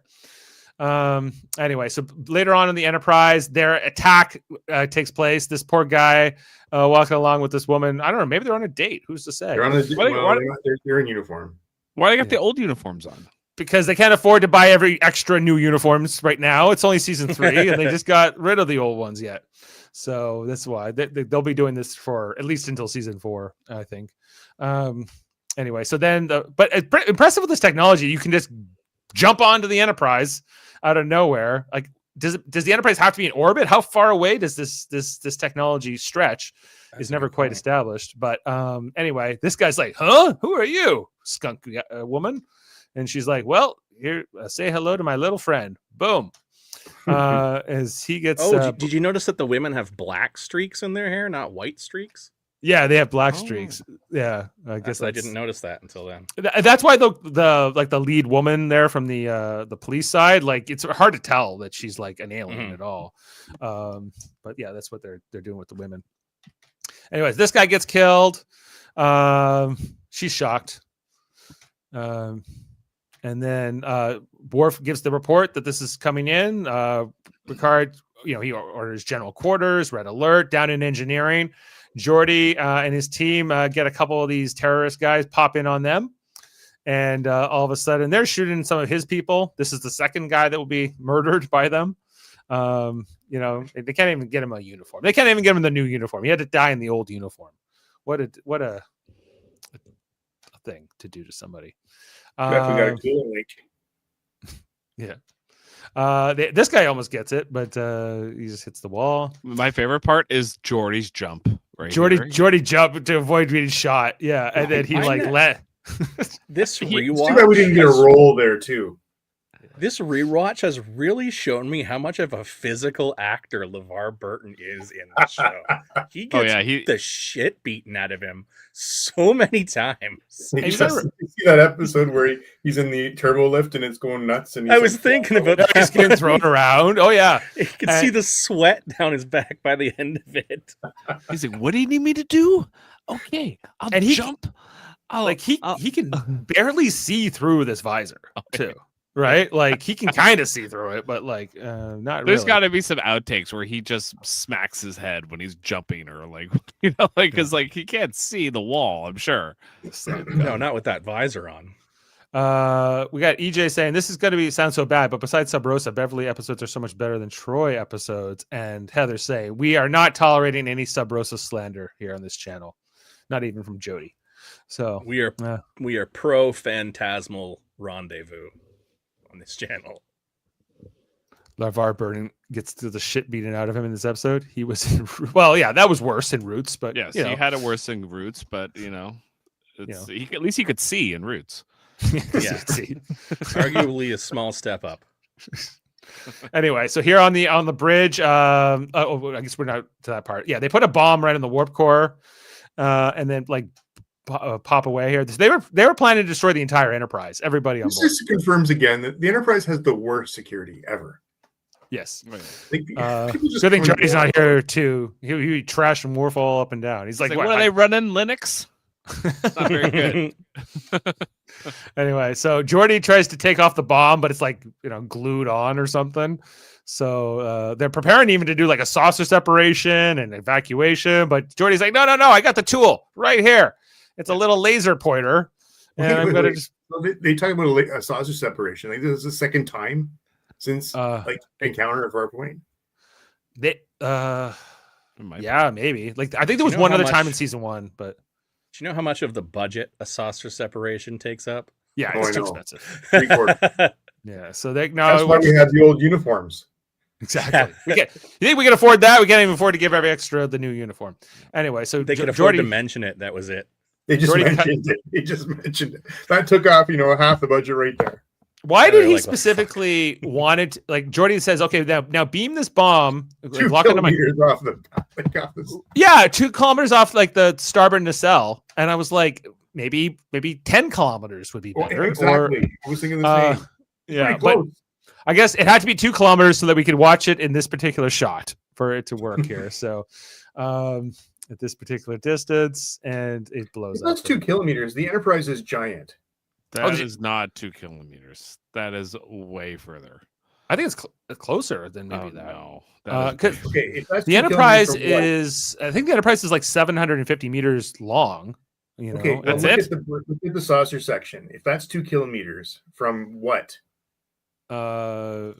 Anyway, so later on in the Enterprise, their attack takes place. This poor guy walking along with this woman. I don't know. Maybe they're on a date. Who's to say? They're on a, Why- well, why- they're not- they're in uniform. Why they got the old uniforms on? Because they can't afford to buy every extra new uniforms right now. It's only season 3, and they just got rid of the old ones yet. So that's why they'll be doing this for at least until season 4, I think. Anyway, so then, but it's impressive with this technology. You can just jump onto the Enterprise out of nowhere. Like, does the Enterprise have to be in orbit? How far away does this technology stretch? Is never quite established. But anyway, this guy's like, "Huh? Who are you, skunk woman?" And she's like, "Well, here, say hello to my little friend." Boom. As he gets. Did you notice that the women have black streaks in their hair, not white streaks? Yeah, they have black streaks. Yeah, I guess I didn't notice that until then. That's why the lead woman there from the police side, like it's hard to tell that she's like an alien at all. But yeah, that's what they're doing with the women. Anyways, this guy gets killed. She's shocked. And then Worf gives the report that this is coming in. Picard, he orders general quarters, red alert, down in engineering. Geordi and his team get a couple of these terrorist guys, pop in on them. And all of a sudden, they're shooting some of his people. This is the second guy that will be murdered by them. They can't even get him a uniform. They can't even get him the new uniform. He had to die in the old uniform. What a thing to do to somebody. Definitely got a cooling leak. Yeah. This guy almost gets it, but he just hits the wall. My favorite part is Geordi's jump. Right. Geordi jumped to avoid being shot. Yeah, and then he This Too bad we didn't get a rewatch. roll there too. This rewatch has really shown me how much of a physical actor LeVar Burton is in the show. He gets the shit beaten out of him so many times. You see that episode where he's in the turbo lift and it's going nuts? And I was thinking about that. He's getting thrown around. Oh yeah, you can see the sweat down his back by the end of it. He's like, "What do you need me to do? Okay, I'll jump." He can barely see through this visor too. Right, like he can kind of see through it, but like not. There's really. got to be some outtakes where he just smacks his head when he's jumping, or because he can't see the wall. I'm sure. No, not with that visor on. We got EJ saying this is going to sound so bad, but besides Sub Rosa, Beverly episodes are so much better than Troy episodes. And Heather saying we are not tolerating any Sub Rosa slander here on this channel, not even from Jody. So we are pro Phantasmal Rendezvous on this channel. LeVar Burton gets to the shit beaten out of him in this episode. He was that was worse in Roots, but yes, he had it worse in Roots, but at least he could see in Roots. Yeah, arguably a small step up. Anyway, so here on the bridge, I guess we're not to that part. Yeah, they put a bomb right in the warp core, and then pop away here. They were planning to destroy the entire Enterprise. Everybody on board. This just confirms again that the Enterprise has the worst security ever. Yes. Good thing Johnny's not here too. He trashed Worf all up and down. He's like, what are they running? Linux? Not very good. Anyway, so Geordi tries to take off the bomb, but it's glued on or something. So they're preparing even to do like a saucer separation and evacuation. But Geordi's like, no, I got the tool right here. It's a little laser pointer. And I'm going to just. So they talk about a saucer separation. Like this is the second time since like Encounter at Farpoint. Yeah, maybe. Like I think there was one other time in season 1, but. Do you know how much of the budget a saucer separation takes up? Yeah, it's too expensive. 3/4. Yeah, so that's why we have the old uniforms. Exactly. You think we can afford that? We can't even afford to give every extra the new uniform. Anyway, so they could afford to mention it. That was it. They just mentioned it. They just mentioned it. That took off, half the budget right there. Why did he specifically wanted like Geordi says, okay, now beam this bomb 2 kilometers off the 2 kilometers off like the starboard nacelle, and I was like, maybe 10 kilometers would be better. Exactly. I was thinking the same. Yeah, but I guess it had to be 2 kilometers so that we could watch it in this particular shot for it to work here. So at this particular distance, and it blows up. That's 2 kilometers. The Enterprise is giant. That is not 2 kilometers. That is way further. I think it's closer than maybe that. No, if that's the Enterprise is. I think the Enterprise is like 750 meters long. Okay, that's it. Look at the saucer section. If that's 2 kilometers from what? From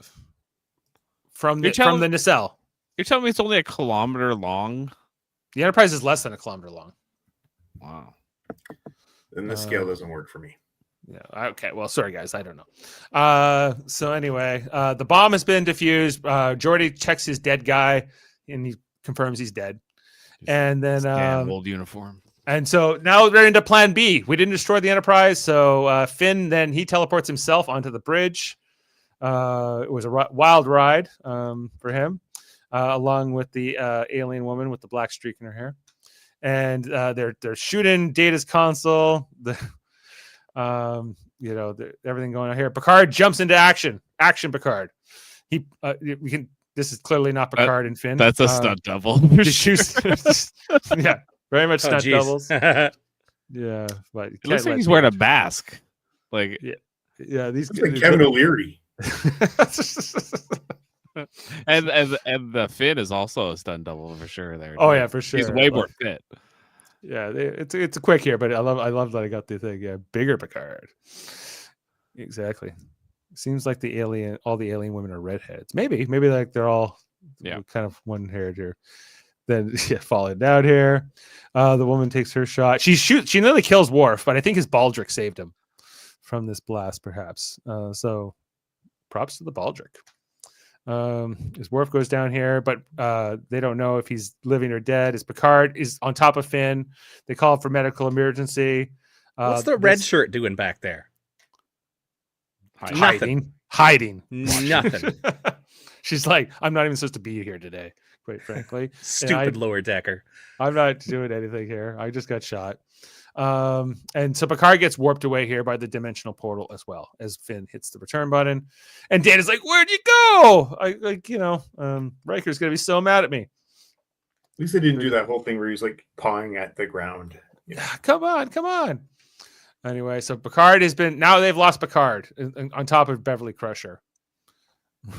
the nacelle. You're telling me it's only 1 kilometer long? The Enterprise is less than 1 kilometer long. Wow. Then the scale doesn't work for me. Yeah. Okay. Well, sorry guys, I don't know. So anyway, the bomb has been defused. Geordi checks his dead guy, and he confirms he's dead. And then old uniform. And so now they're into Plan B. We didn't destroy the Enterprise, so Finn then he teleports himself onto the bridge. It was a wild ride for him, along with the alien woman with the black streak in her hair. And they're shooting Data's console. Everything going on here. Picard jumps into action. Action, Picard. This is clearly not Picard and Finn. That's a stunt double. Yeah, very much stunt doubles. Yeah, but it looks like he's wearing a mask. Like, yeah, these it's like Kevin O'Leary. and the Finn is also a stunt double for sure. There. Oh yeah, for sure. He's way more fit. Yeah, it's a quick here, but I love that I got the thing. Yeah, bigger Picard. Exactly. Seems like all the alien women are redheads. Maybe like they're all kind of one haired here. Then falling down here. The woman takes her shot. She nearly kills Worf, but I think his Baldric saved him from this blast, perhaps. So props to the Baldric. His Worf goes down here, but they don't know if he's living or dead. His Picard is on top of Finn. They call for medical emergency. What's the red shirt doing back there? Hiding. Nothing. She's like, I'm not even supposed to be here today, quite frankly. Stupid lower decker. I'm not doing anything here. I just got shot. And so Picard gets warped away here by the dimensional portal as well as Finn hits the return button. And Data's like, where'd you go? Riker's going to be so mad at me. At least they didn't do that whole thing where he's like pawing at the ground. Yeah, come on. Anyway, so Picard now they've lost Picard on top of Beverly Crusher.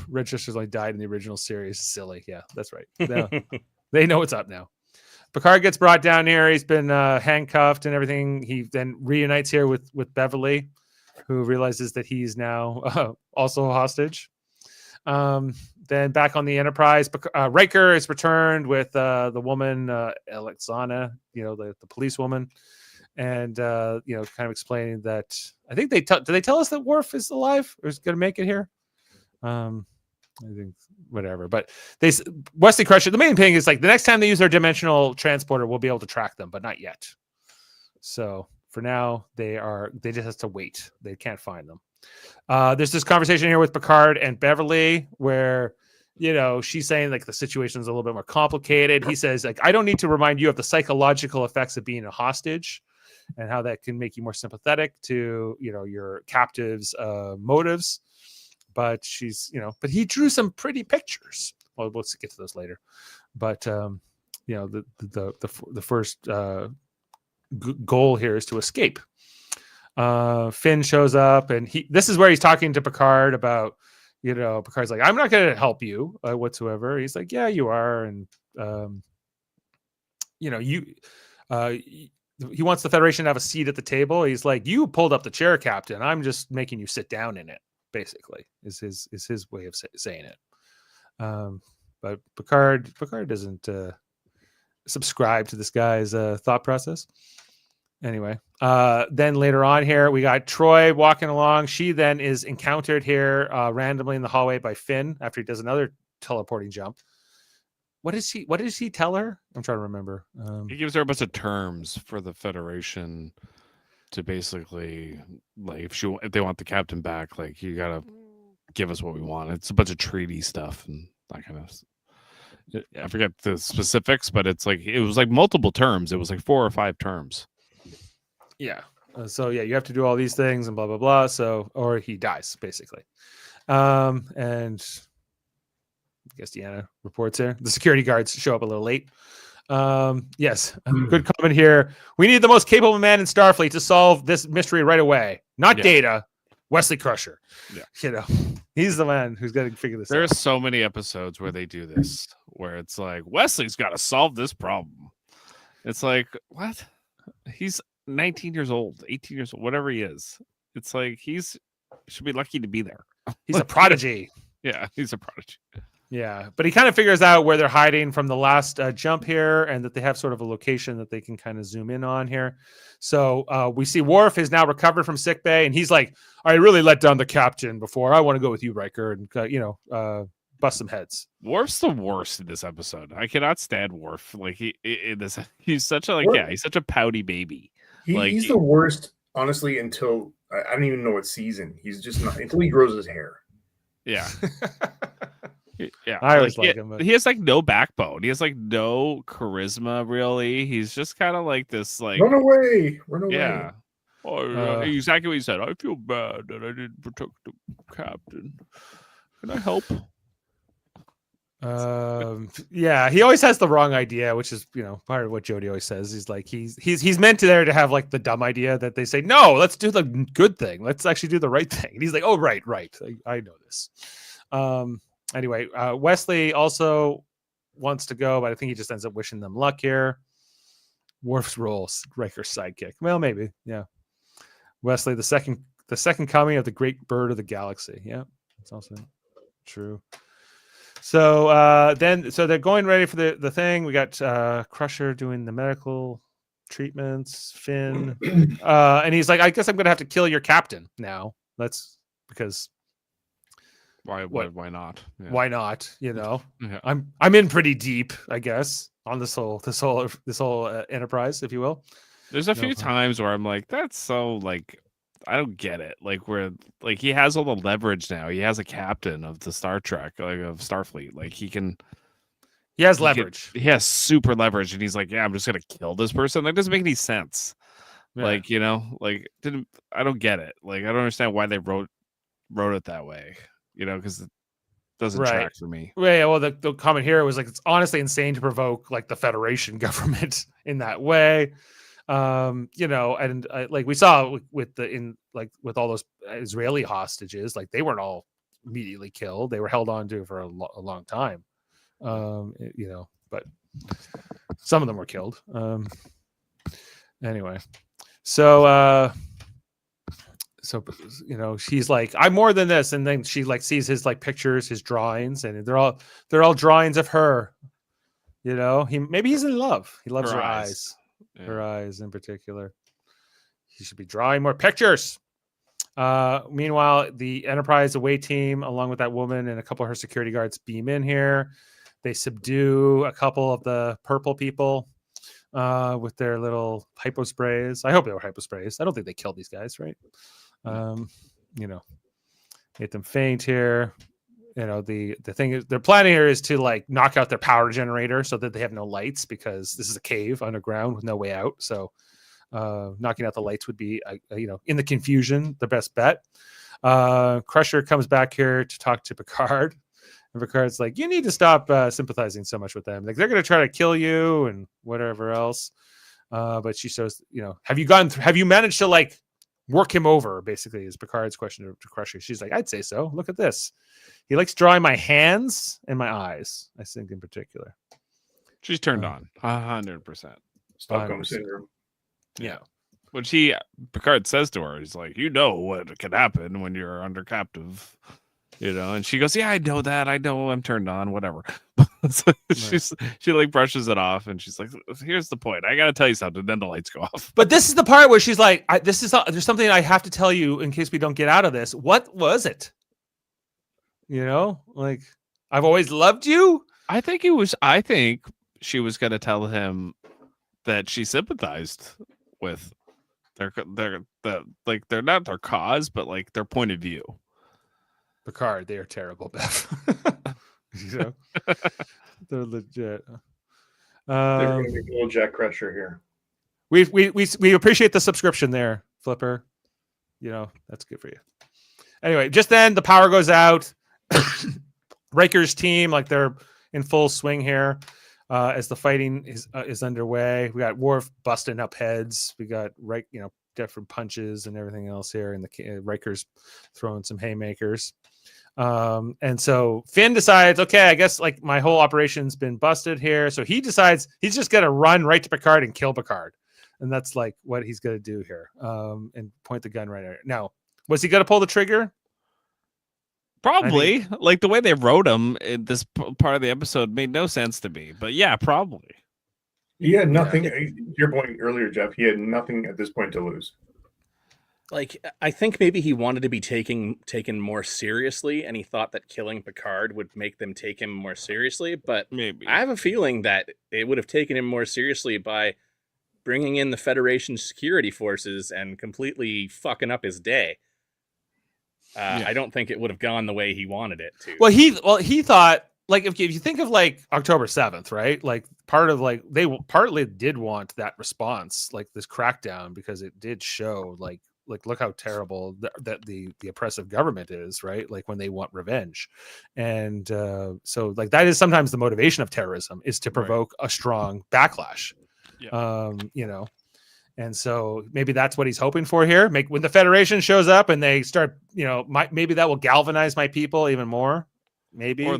Register's like died in the original series. Silly. Yeah, that's right. They know what's up now. Picard gets brought down here. He's been handcuffed and everything. He then reunites here with Beverly, who realizes that he's now also a hostage. Then back on the Enterprise, Riker is returned with the woman, Alexana, the police woman. And, kind of explaining that I think do they tell us that Worf is alive or is going to make it here? I think whatever, but Wesley Crusher. The main thing is like the next time they use their dimensional transporter, we'll be able to track them, but not yet. So for now, they just have to wait. They can't find them. There's this conversation here with Picard and Beverly where, she's saying like the situation is a little bit more complicated. He says like, I don't need to remind you of the psychological effects of being a hostage and how that can make you more sympathetic to, your captive's motives. But but he drew some pretty pictures. Well, let's get to those later. But the first goal here is to escape. Finn shows up, and this is where he's talking to Picard about, Picard's like, I'm not going to help you whatsoever. He's like, yeah, you are. And, he wants the Federation to have a seat at the table. He's like, you pulled up the chair, Captain. I'm just making you sit down in it, basically, is his way of saying it. But Picard doesn't subscribe to this guy's thought process. Anyway, then later on here, we got Troy walking along. She then is encountered here randomly in the hallway by Finn after he does another teleporting jump. What does he tell her? I'm trying to remember. He gives her a bunch of terms for the Federation to basically, like, if they want the captain back, like, you gotta give us what we want. It's a bunch of treaty stuff and that kind of. I forget the specifics, but it was like multiple terms. It was like 4 or 5 terms. Yeah. So yeah, you have to do all these things and blah blah blah. So or he dies basically. And I guess Deanna reports here. The security guards show up a little late. Yes, good comment here. We need the most capable man in Starfleet to solve this mystery right away. Not Data, Wesley Crusher. Yeah. He's the man who's got to figure this out. There's so many episodes where they do this, where it's like, Wesley's got to solve this problem. It's like, what? He's 19 years old, 18 years old, whatever he is. It's like, he should be lucky to be there. He's a prodigy. Yeah, he's a prodigy. Yeah, but he kind of figures out where they're hiding from the last jump here, and that they have sort of a location that they can kind of zoom in on here. So we see Worf is now recovered from sickbay, and he's like, I really let down the captain before. I want to go with you, Riker, and bust some heads. Worf's the worst in this episode. I cannot stand Worf. Like he's such a he's such a pouty baby. He's the worst, honestly, until I don't even know what season. He's just not until he grows his hair. Yeah. Yeah, I always like him. But... He has like no backbone. He has like no charisma, really. He's just kind of like this, like run away. Yeah. Oh, exactly what you said. I feel bad that I didn't protect the captain. Can I help? Yeah, he always has the wrong idea, which is part of what Jodie always says. He's like he's meant there to have like the dumb idea that they say, no, let's do the good thing. Let's actually do the right thing. And he's like, oh, right. I know this. Anyway, Wesley also wants to go, but I think he just ends up wishing them luck here. Worf's role, Riker's sidekick. Well, maybe, yeah. Wesley, the second coming of the great bird of the galaxy. Yeah, that's also true. So they're going ready for the thing. We got Crusher doing the medical treatments. Finn, and he's like, I guess I'm gonna have to kill your captain now. That's because. Why not? Yeah. Why not? Yeah. I'm in pretty deep, I guess, on this whole enterprise, if you will. There's a few times where I'm like, that's so like, I don't get it. Like where like he has all the leverage now. He has a captain of the Star Trek, like of Starfleet. Like he has leverage. He has super leverage, and he's like, yeah, I'm just gonna kill this person. That doesn't make any sense. Yeah. Like I don't get it. Like I don't understand why they wrote it that way. Because it doesn't track for me. Yeah, well, the comment here was like, it's honestly insane to provoke like the Federation government in that way. And like we saw with all those Israeli hostages, like they weren't all immediately killed. They were held on to for a long time. But some of them were killed. Anyway, so she's like, I'm more than this, and then she like sees his like pictures, his drawings, and they're all drawings of her. Maybe he's in love. He loves her eyes. Yeah. Her eyes in particular. He should be drawing more pictures. Meanwhile, the Enterprise away team, along with that woman and a couple of her security guards, beam in here. They subdue a couple of the purple people with their little hypo sprays. I hope they were hypo sprays. I don't think they killed these guys, right? Make them faint here. The thing is, their plan here is to like knock out their power generator so that they have no lights, because this is a cave underground with no way out. So knocking out the lights would be, in the confusion, the best bet. Crusher comes back here to talk to Picard, and Picard's like, you need to stop sympathizing so much with them. Like they're going to try to kill you and whatever else. But she says, have you managed to like work him over, basically, is Picard's question to Crusher. She's like, I'd say so. Look at this. He likes drawing my hands and my eyes, I think, in particular. She's turned on 100%. Stockholm syndrome. Yeah. When Picard says to her, he's like, you know what can happen when you're under captive, and she goes, yeah, I know that. I know I'm turned on, whatever. So she like brushes it off and she's like, here's the point. I got to tell you something. Then the lights go off. But this is the part where she's like, there's something I have to tell you in case we don't get out of this. What was it? Like, I've always loved you. I think she was going to tell him that she sympathized with they're not their cause, but like their point of view. Picard, they are terrible, Beth. They're legit. They're going to make a little Jack Crusher here. We appreciate the subscription there, Flipper. That's good for you. Anyway, just then the power goes out. Riker's team, like, they're in full swing here as the fighting is underway. We got Worf busting up heads. We got different punches and everything else here, and the Riker's throwing some haymakers. And so Finn decides, okay, I guess like my whole operation's been busted here. So he decides he's just going to run right to Picard and kill Picard. And that's like what he's going to do here. And point the gun right at it. Now, was he going to pull the trigger? Probably. Like the way they wrote him in this part of the episode made no sense to me, but yeah, probably. He had nothing. Your point earlier, Jeff, he had nothing at this point to lose. Like, I think maybe he wanted to be taken more seriously, and he thought that killing Picard would make them take him more seriously. But maybe I have a feeling that it would have taken him more seriously by bringing in the Federation security forces and completely fucking up his day. I don't think it would have gone the way he wanted it to. Well, he thought, like, if you think of like October 7th, right? Like, part of like they partly did want that response, like this crackdown, because it did show like look how terrible that the oppressive government is, right? Like when they want revenge. And so like that is sometimes the motivation of terrorism, is to provoke a strong backlash. And so maybe that's what he's hoping for here. When the Federation shows up and they start, maybe that will galvanize my people even more. Maybe or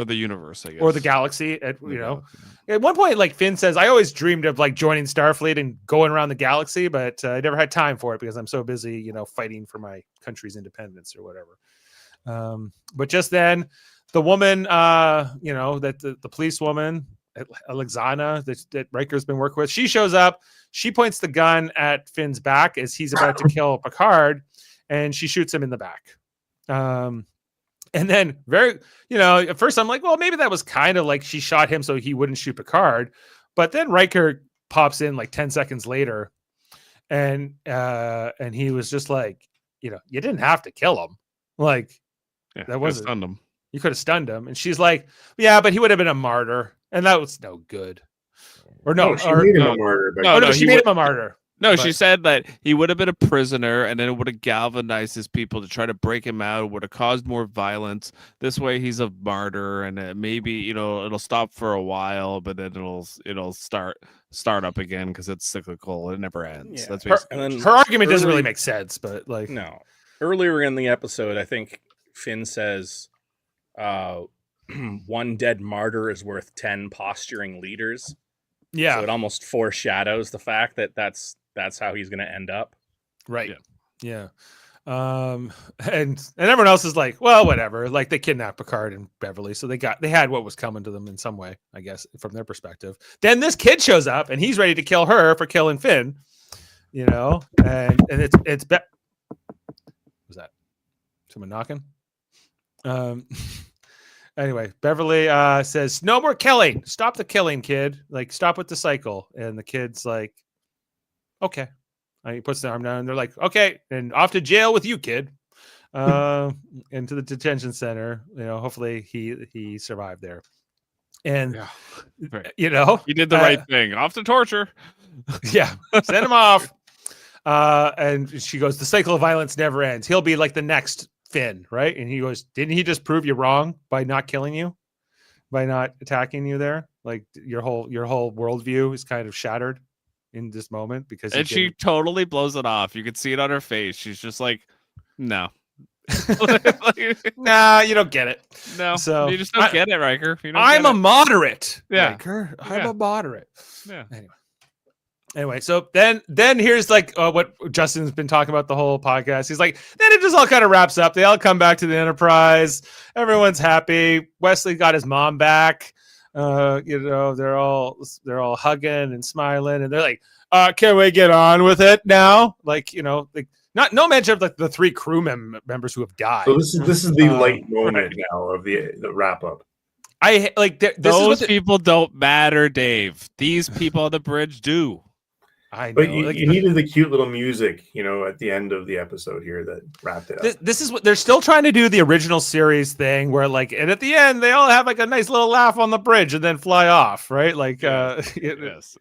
the universe, I guess, or the galaxy. At one point, like Finn says, I always dreamed of like joining Starfleet and going around the galaxy, but I never had time for it because I'm so busy, fighting for my country's independence or whatever. But just then, the woman, that the police woman, Alexana, that Riker's been working with, she shows up. She points the gun at Finn's back as he's about to kill Picard, and she shoots him in the back. And then at first I'm like, well, maybe that was kind of like she shot him so he wouldn't shoot Picard. But then Riker pops in like 10 seconds later and he was just like, you didn't have to kill him. Like, that wasn't stunned him. You could have stunned him. And she's like, yeah, but he would have been a martyr. And that was no good. Or no, she made him a martyr. She made him a martyr. No, she said that he would have been a prisoner, and then it would have galvanized his people to try to break him out. It would have caused more violence. This way, he's a martyr, and maybe it'll stop for a while, but then it'll start up again because it's cyclical. It never ends. Yeah. That's basically her argument doesn't really make sense, but like no. Earlier in the episode, I think Finn says, "One dead martyr is worth 10 posturing leaders." Yeah, so it almost foreshadows the fact that that's how he's going to end up. Right. Yeah. And everyone else is like, well, whatever. Like, they kidnapped Picard and Beverly, so they had what was coming to them in some way, I guess, from their perspective. Then this kid shows up and he's ready to kill her for killing Finn. And it's was that someone knocking? Anyway, Beverly says, no more killing. Stop the killing, kid. Like, stop with the cycle. And the kid's like, okay. And he puts the arm down and they're like, okay. And off to jail with you, kid. Into the detention center. Hopefully he survived there. And, he did the right thing. Off to torture. Yeah. Send him off. And she goes, the cycle of violence never ends. He'll be like the next Finn, right? And he goes, didn't he just prove you wrong by not killing you, by not attacking you there? Like your whole worldview is kind of shattered, in this moment because And she totally blows it off. You could see it on her face. She's just like, no. Nah, you don't get it. No, so you just don't get it, Riker. You don't I'm get a it. moderate. Yeah. Riker. I'm Yeah. a moderate. Yeah. Anyway, so then here's like what Justin's been talking about the whole podcast. He's like, then it just all kind of wraps up. They all come back to the Enterprise. Everyone's happy. Wesley got his mom back. They're all hugging and smiling, and they're like, can we get on with it now? Like, like no mention of like the 3 crew members who have died. So this is the light moment now of the wrap up. I like those people don't matter, Dave. These people on the bridge do. I know. But you needed the cute little music, at the end of the episode here that wrapped it up. This is what they're still trying to do, the original series thing where like, and at the end they all have like a nice little laugh on the bridge and then fly off, right? Like, yes.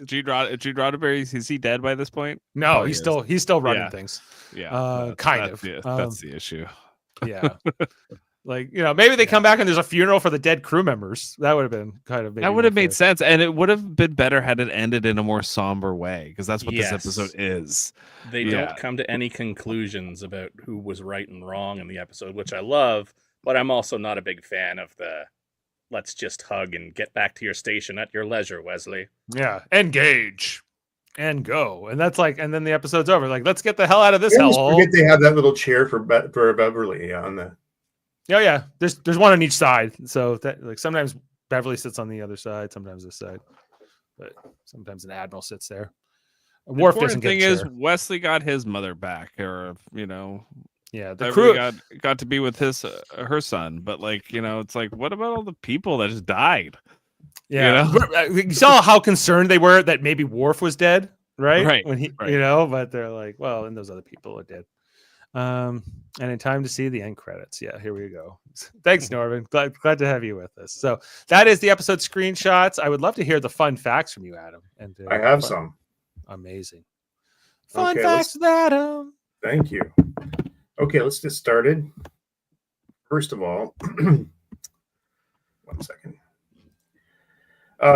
Gene Roddenberry, is he dead by this point? No, he's still running things. Yeah, that's the issue. Yeah. Like, maybe they come back and there's a funeral for the dead crew members. That would have been kind of that would have made sense, and it would have been better had it ended in a more somber way, because that's what this episode is. They don't come to any conclusions about who was right and wrong in the episode, which I love, but I'm also not a big fan of the let's just hug and get back to your station at your leisure, Wesley. Yeah, engage and go, and that's like, and then the episode's over. Like, let's get the hell out of this hellhole. Forget they have that little chair for Beverly on the. Yeah. There's one on each side. So that like sometimes Beverly sits on the other side, sometimes this side, but sometimes an admiral sits there. Worf doesn't get a chair. The thing is, Wesley got his mother back, or yeah, the crew got to be with her son. But like, it's like, what about all the people that just died? Yeah, you saw how concerned they were that maybe Worf was dead, right? When he, but they're like, well, and those other people are dead. And in time to see the end credits. Yeah, here we go. Thanks, Norman. Glad to have you with us. So that is the episode screenshots. I would love to hear the fun facts from you, Adam. And I have some. Amazing fun facts with Adam. Thank you. Okay, let's get started. First of all, 1 second.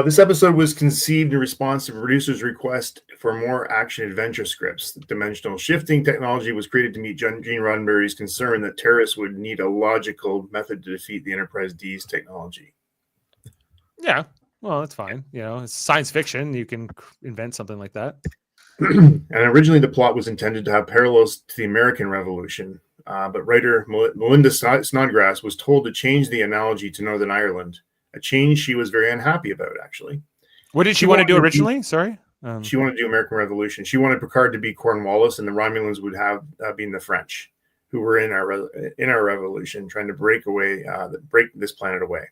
This episode was conceived in response to producers' request for more action-adventure scripts. The dimensional shifting technology was created to meet Gene Roddenberry's concern that terrorists would need a logical method to defeat the Enterprise D's technology. Yeah, well, that's fine. It's science fiction. You can invent something like that. And originally, the plot was intended to have parallels to the American Revolution, but writer Melinda Snodgrass was told to change the analogy to Northern Ireland. A change she was very unhappy about, actually. What did she want to do originally? Sorry? She wanted to do American Revolution. She wanted Picard to be Cornwallis, and the Romulans would have been the French, who were in our revolution, trying to break this planet away.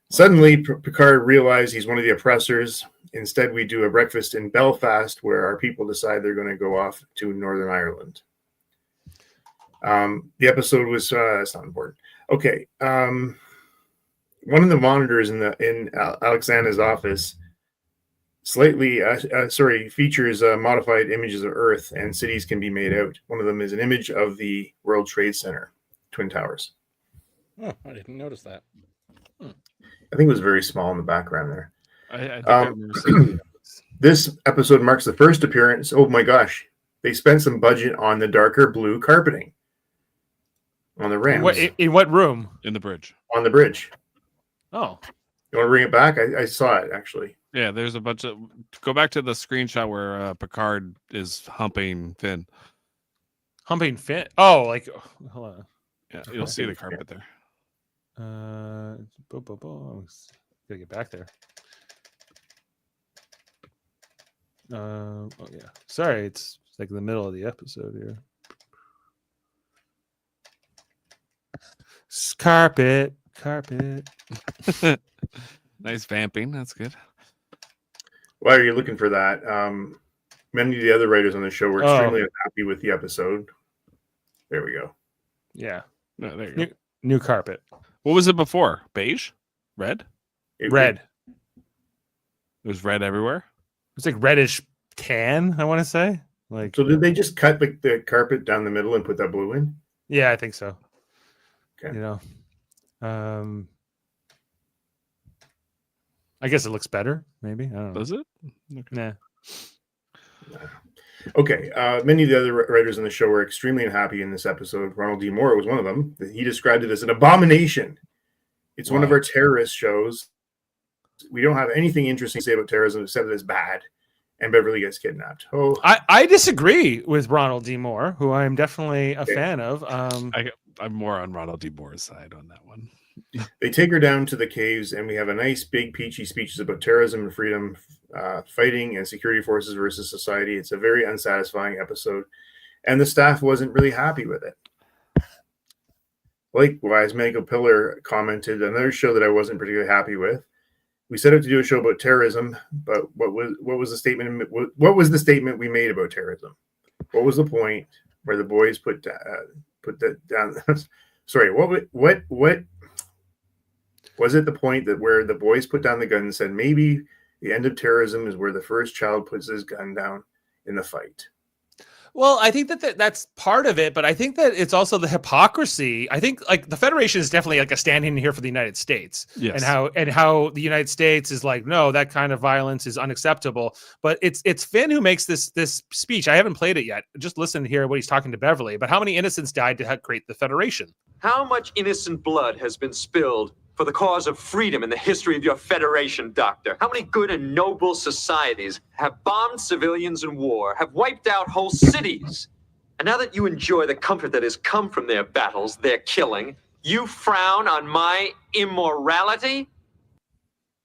Suddenly, Picard realized he's one of the oppressors. Instead, we do a breakfast in Belfast, where our people decide they're going to go off to Northern Ireland. The episode was it's not important. Okay. One of the monitors in Alexander's office features modified images of Earth, and cities can be made out. One of them is an image of the World Trade Center, Twin Towers. Oh, I didn't notice that. I think it was very small in the background there. I think I remember seeing this episode marks the first appearance. Oh my gosh. They spent some budget on the darker blue carpeting on the ramps. In what room? In the bridge. On the bridge. Oh, you want to bring it back? I saw it actually. Yeah, there's a bunch of. Go back to the screenshot where Picard is humping Finn. Humping Finn? Oh, like hold on. Yeah, you'll see the carpet there. Gotta get back there. Oh yeah. Sorry, it's like in the middle of the episode here. Carpet. Nice vamping. That's good. While you're looking for that, many of the other writers on the show were extremely unhappy with the episode. There we go. Yeah. No, there you go. New carpet. What was it before? Beige? Red? Red. It was red everywhere? It's like reddish tan, I want to say. Like, so did they just cut the carpet down the middle and put that blue in? Yeah, I think so. Okay. I guess it looks better, maybe. I don't know. Does it? Okay. Nah. Okay, many of the other writers on the show were extremely unhappy in this episode. Ronald D. Moore was one of them. He described it as an abomination. It's one of our terrorist shows. We don't have anything interesting to say about terrorism except that it's bad, and Beverly gets kidnapped. Oh, I disagree with Ronald D. Moore, who I'm definitely a fan of. I'm more on Ronald D. Moore's side on that one. They take her down to the caves, and we have a nice, big, peachy speeches about terrorism and freedom, fighting and security forces versus society. It's a very unsatisfying episode, and the staff wasn't really happy with it. Likewise, Michael Pillar commented, another show that I wasn't particularly happy with. We set out to do a show about terrorism, but what was the statement? What was the statement we made about terrorism? What was the point where the boys put that down? Sorry, what was it? The point that where the boys put down the gun and said maybe the end of terrorism is where the first child puts his gun down in the fight. Well, I think that's part of it, but I think that it's also the hypocrisy. I think like the Federation is definitely like a stand-in here for the United States, yes. and how the United States is like, no, that kind of violence is unacceptable. But it's Finn who makes this speech. I haven't played it yet. Just listen to hear what he's talking to Beverly. But how many innocents died to create the Federation? How much innocent blood has been spilled for the cause of freedom in the history of your Federation, Doctor? How many good and noble societies have bombed civilians in war, have wiped out whole cities? And now that you enjoy the comfort that has come from their battles, their killing, you frown on my immorality?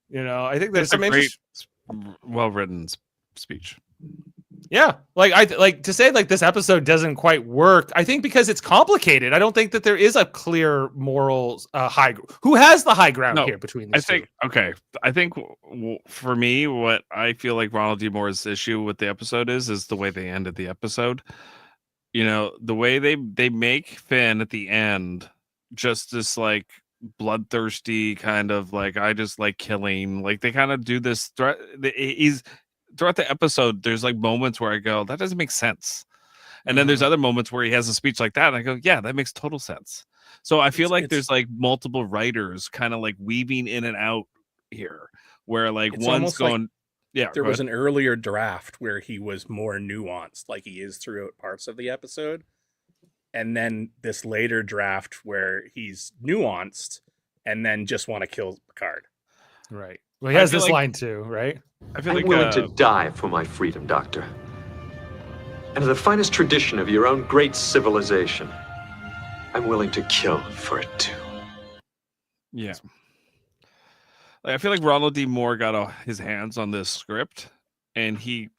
You know, I think there's It's a some great, well-written speech. Yeah, like to say like this episode doesn't quite work. I think because it's complicated. I don't think that there is a clear moral who has the high ground here between these two. I think for me, what I feel like Ronald D. Moore's issue with the episode is the way they ended the episode. You know, the way they make Finn at the end just this like bloodthirsty kind of like I just like killing. Like they kind of do this. Throughout the episode, there's like moments where I go, that doesn't make sense. And then there's other moments where he has a speech like that. And I go, yeah, that makes total sense. So I feel like there's like multiple writers kind of like weaving in and out here where like one's going, there was an earlier draft where he was more nuanced, like he is throughout parts of the episode. And then this later draft where he's nuanced and then just want to kill Picard. Right. Well, he has this line too, right? I feel like willing to die for my freedom, Doctor. And in the finest tradition of your own great civilization, I'm willing to kill for it too. Yeah. I feel like Ronald D. Moore got his hands on this script and he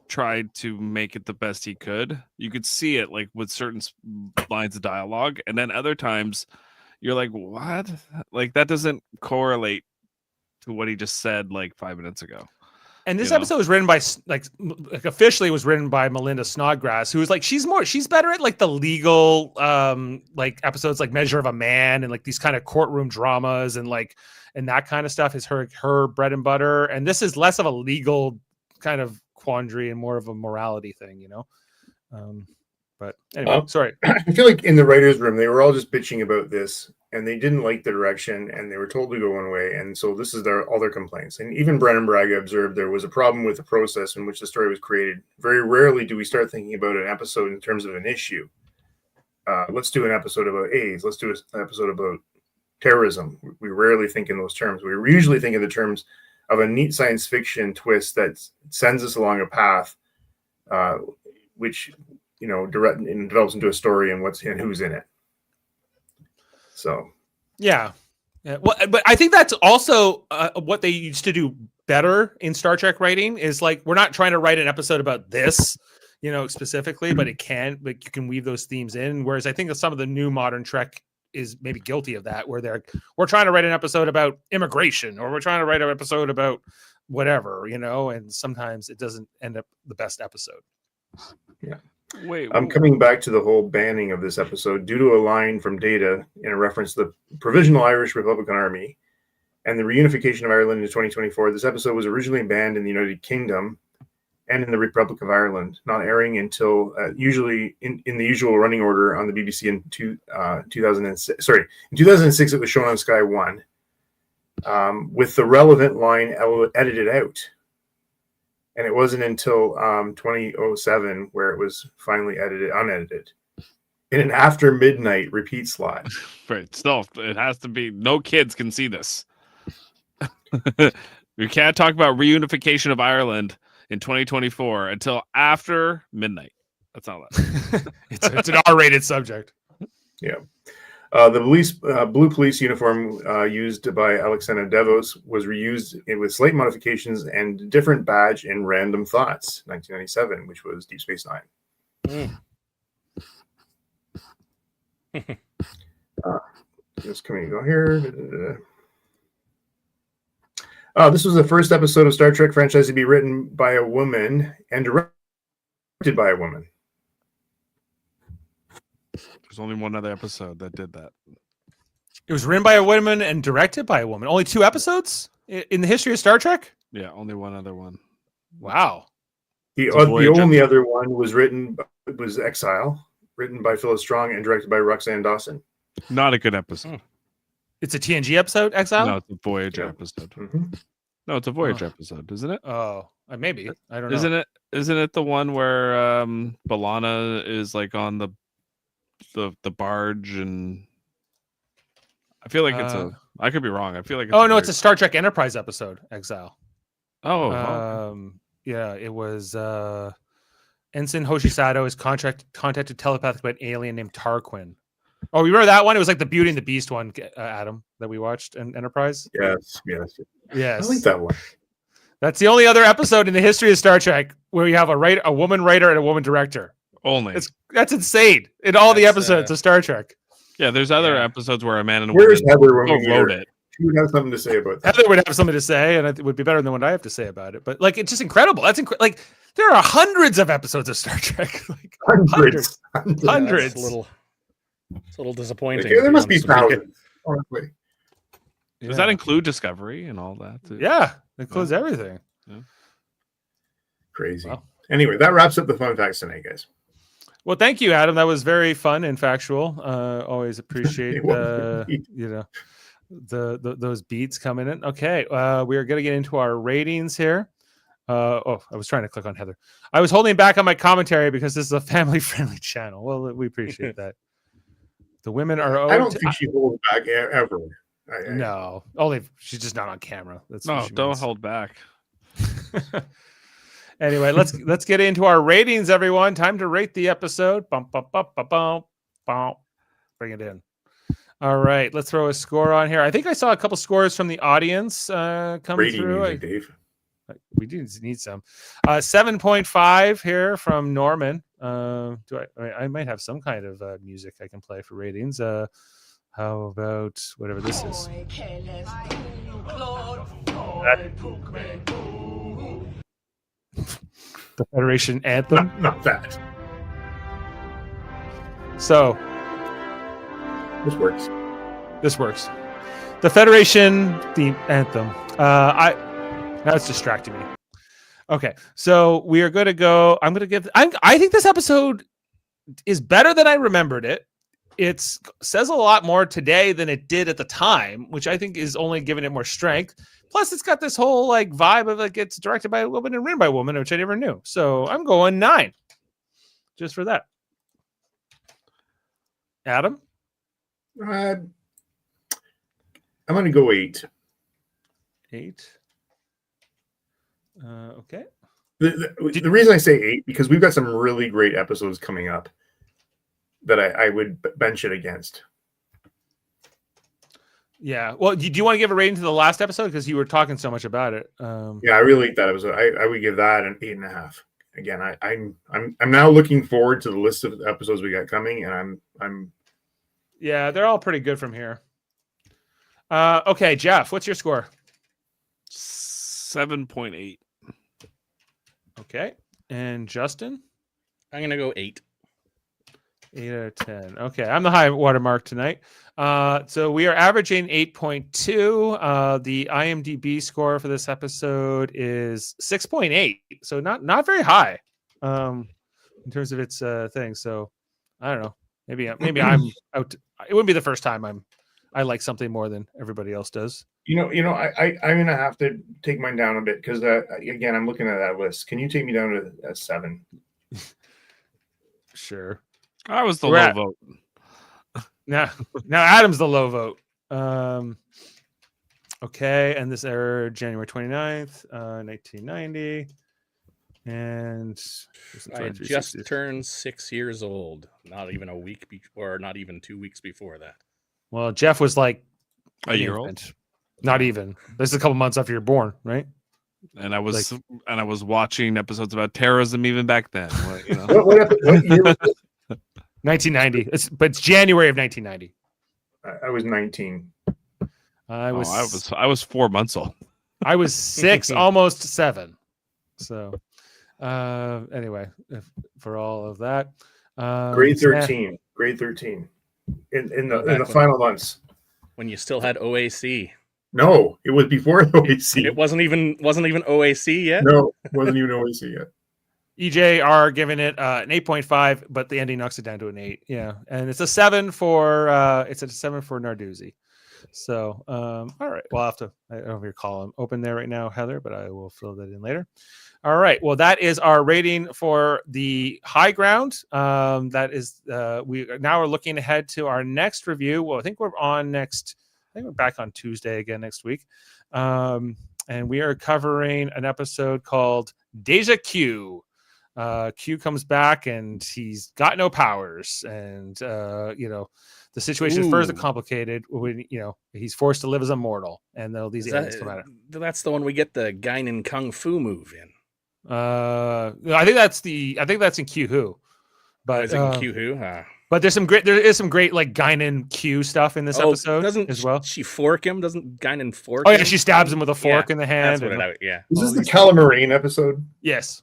tried to make it the best he could. You could see it like with certain lines of dialogue, and then other times you're like, what? Like that doesn't correlate to what he just said like 5 minutes ago. And this episode was written by like officially was written by Melinda Snodgrass, who was like she's better at like the legal like episodes like Measure of a Man and like these kind of courtroom dramas and that kind of stuff is her bread and butter. And this is less of a legal kind of quandary and more of a morality thing, you know. But anyway, sorry. I feel like in the writers' room they were all just bitching about this. And they didn't like the direction, and they were told to go one way. And so this is all their complaints. And even Brennan Braga observed there was a problem with the process in which the story was created. Very rarely do we start thinking about an episode in terms of an issue. Let's do an episode about AIDS. Let's do an episode about terrorism. We rarely think in those terms. We usually think in the terms of a neat science fiction twist that sends us along a path, which develops into a story and who's in it. So, yeah. Well, but I think that's also what they used to do better in Star Trek writing is like we're not trying to write an episode about this, specifically, but you can weave those themes in. Whereas I think that some of the new modern Trek is maybe guilty of that, where we're trying to write an episode about immigration or we're trying to write an episode about whatever, and sometimes it doesn't end up the best episode. Yeah. Wait, I'm coming back to the whole banning of this episode due to a line from Data in a reference to the Provisional Irish Republican Army and the reunification of Ireland in 2024. This episode was originally banned in the United Kingdom and in the Republic of Ireland, not airing until usually in the usual running order on the BBC in 2006. Sorry, in 2006 it was shown on Sky One with the relevant line edited out. and it wasn't until 2007 where it was finally unedited, in an after midnight repeat slot. Right. Still, it has to be. No kids can see this. We can't talk about reunification of Ireland in 2024 until after midnight. That's all that. It's an R-rated subject. Yeah. The blue police uniform used by Alexander Devos was reused with slight modifications and different badge in Random Thoughts, 1997, which was Deep Space Nine. Just coming to go here. This was the first episode of Star Trek franchise to be written by a woman and directed by a woman. There's only one other episode that did that. It was written by a woman and directed by a woman. Only 2 episodes in the history of Star Trek? Yeah, only one other one. Wow. The only other one was Exile, written by Phyllis Strong and directed by Roxanne Dawson. Not a good episode. It's a TNG episode, Exile? No, it's a Voyager episode. Mm-hmm. No, it's a Voyager episode, isn't it? Oh, maybe. I don't know. Isn't it the one where B'Elanna is like on the barge, and I feel like I could be wrong. I feel like it's a Star Trek Enterprise episode, Exile. Yeah, it was Ensign Hoshisato is contacted telepathically by an alien named Tarquin. Oh, you remember that one? It was like the Beauty and the Beast one, Adam, that we watched in Enterprise. Yes. I like that one. That's the only other episode in the history of Star Trek where you have a woman writer and a woman director. Only. That's insane in all the episodes of Star Trek. Yeah, there's other episodes where a man and a Where's woman Heather when we wrote it. She would have something to say about that. Heather would have something to say, and it would be better than what I have to say about it. But like, it's just incredible. That's like there are hundreds of episodes of Star Trek. Like hundreds. It's a little disappointing. There must be thousands. Honestly. Does that include Discovery and all that? Too? Yeah, it includes everything. Yeah. Crazy. Wow. Anyway, that wraps up the fun facts tonight, guys. Well, thank you, Adam. That was very fun and factual. Always appreciate those beats coming in. Okay, we are going to get into our ratings here. I was trying to click on Heather. I was holding back on my commentary because this is a family-friendly channel. Well, we appreciate that. The women are. I don't think she holds back ever. No, only she's just not on camera. Don't hold back. Anyway, let's get into our ratings, everyone. Time to rate the episode. Bum, bum, bum, bum, bum, bum. Bring it in. All right, let's throw a score on here. I think I saw a couple scores from the audience come through. Music, Dave. We do need some. 7.5 here from Norman. I might have some kind of music I can play for ratings. How about whatever this is? The Federation anthem. Not that. So this works. The Federation theme anthem. That's distracting me. Okay, so we are going to go. I think this episode is better than I remembered it. It says a lot more today than it did at the time, which I think is only giving it more strength. Plus, it's got this whole like vibe of like it's directed by a woman and written by a woman, which I never knew. So I'm going 9, just for that. Adam, I'm going to go 8. 8. Okay. The reason I say 8 because we've got some really great episodes coming up that I would bench it against. Yeah. Well, do you want to give a rating to the last episode because you were talking so much about it? Yeah, I really like that episode. I would give that an 8.5. Again, I'm now looking forward to the list of episodes we got coming, and I'm. Yeah, they're all pretty good from here. Okay, Jeff, what's your score? 7.8. Okay, and Justin, I'm gonna go 8. 8 out of 10. Okay, I'm the high watermark tonight. So we are averaging 8.2. The IMDb score for this episode is 6.8. So not very high in terms of its thing. So I don't know. Maybe I'm out. It wouldn't be the first time I like something more than everybody else does. I'm gonna have to take mine down a bit because again, I'm looking at that list. Can you take me down to a 7? Sure. I was the We're low at- vote. Now Adam's the low vote. Okay, and this aired January 29th, 1990. And I had just turned 6 years old. Not even a week or not even 2 weeks before that. Well, Jeff was like A year old. infant. Not even. This is a couple months after you're born, right? And I was watching episodes about terrorism even back then. What year was it? 1990. It's January of 1990. I was 19. I was 4 months old. I was 6, almost 7. So, anyway, for all of that, grade 13. Grade 13. In the final months when you still had OAC. No, it was before OAC. It wasn't even OAC yet. No, it wasn't even OAC yet. EJ are giving it an 8.5, but the ending knocks it down to an 8. Yeah, and it's a 7 for Narduzzi. So, all right. Well, I'll have to. I don't have your column open there right now, Heather, but I will fill that in later. All right. Well, that is our rating for the high ground. That is we now are looking ahead to our next review. Well, I think we're back on Tuesday again next week. And we are covering an episode called Deja Q. Q comes back and he's got no powers, and the situation is further complicated when he's forced to live as a mortal, and these aliens come at him. That's the one we get the Guinan Kung Fu move in. I think that's in Q Who, but is it in Q Who? But there is some great like Guinan Q stuff in this episode as well. She fork him? Doesn't Guinan fork? Oh him? yeah, she stabs him with a fork in the hand. That's what yeah. Is this the Calamarian episode? Yes.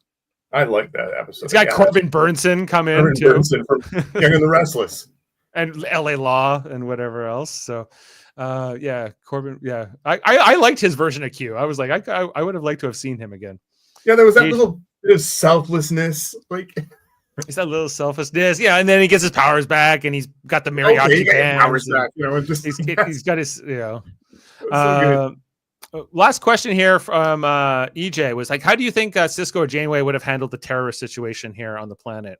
I like that episode. It's got Corbin Burnson come in too. Burnson from Young and the Restless. And L.A. Law and whatever else. So, Corbin. Yeah, I liked his version of Q. I was like, I would have liked to have seen him again. Yeah, there was that little bit of selflessness, like it's that little selflessness. Yeah, and then he gets his powers back, and he's got the mariachi band. Powers back, he's got his, So last question here from EJ was like, how do you think Cisco or Janeway would have handled the terrorist situation here on the planet?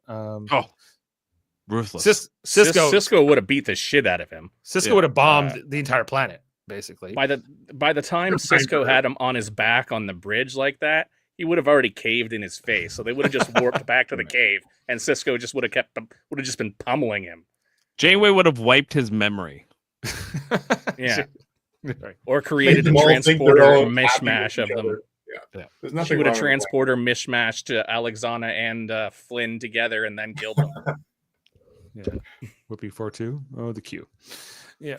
Ruthless. Cisco would have beat the shit out of him. Cisco would have bombed the entire planet, basically. By the time Cisco had him on his back on the bridge like that, he would have already caved in his face. So they would have just warped back to the cave, and Cisco just would have just been pummeling him. Janeway would have wiped his memory. Yeah. Or created a transporter mishmash of them. Yeah. She would have transporter mishmashed Alexana and Flynn together and then killed them. Yeah. Whoopi 4-2. Oh, the Q. Yeah.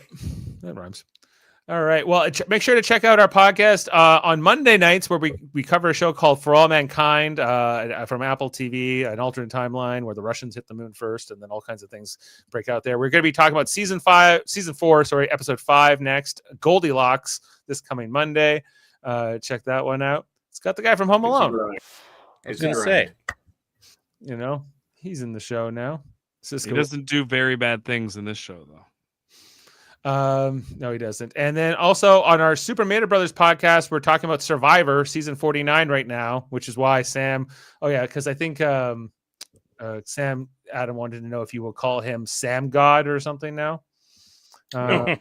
That rhymes. All right. Well, make sure to check out our podcast on Monday nights where we cover a show called For All Mankind from Apple TV, an alternate timeline where the Russians hit the moon first and then all kinds of things break out there. We're going to be talking about season 4, episode 5 next, Goldilocks, this coming Monday. Check that one out. It's got the guy from Home Alone. I was going to say, he's in the show now. Cisco. He doesn't do very bad things in this show, though. No, he doesn't. And then also on our Super Mario Brothers podcast, we're talking about Survivor season 49 right now, which is why Sam. Oh yeah, because I think Adam wanted to know if you will call him Sam God or something now. Well,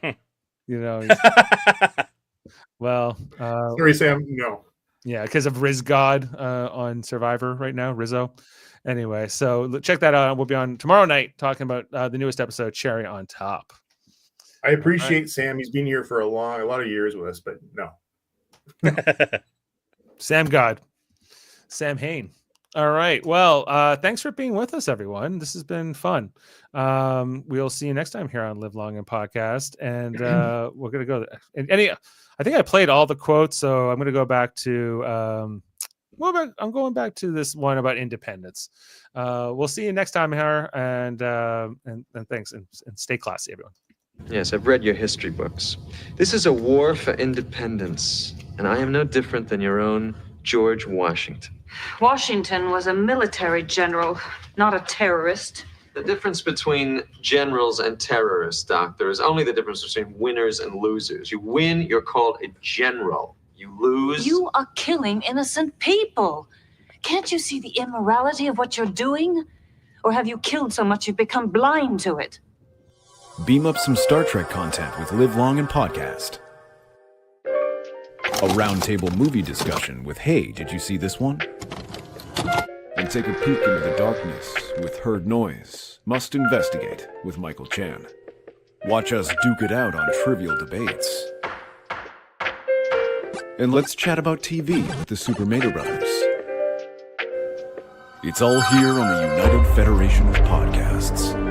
sorry, Sam. No. Yeah, because of Riz God on Survivor right now, Rizzo. Anyway, so check that out. We'll be on tomorrow night talking about the newest episode, Cherry on Top. I appreciate Sam. He's been here for a lot of years with us, but no. Sam God. Sam Hain. All right. Well, thanks for being with us, everyone. This has been fun. We'll see you next time here on Live Long and Podcast. And we're going to go. I think I played all the quotes, so I'm going to go back to. I'm going back to this one about independence. We'll see you next time here, and thanks, and stay classy, everyone. Yes, I've read your history books. This is a war for independence, and I am no different than your own George Washington. Washington was a military general, not a terrorist. The difference between generals and terrorists, Doctor, is only the difference between winners and losers. You win, you're called a general. You lose... You are killing innocent people. Can't you see the immorality of what you're doing? Or have you killed so much you've become blind to it? Beam up some Star Trek content with Live Long and Podcast. A roundtable movie discussion with Hey, did you see this one? And take a peek into the darkness with Heard Noise, Must Investigate with Michael Chan. Watch us duke it out on trivial debates. And let's chat about TV with the Super Mater Brothers. It's all here on the United Federation of Podcasts.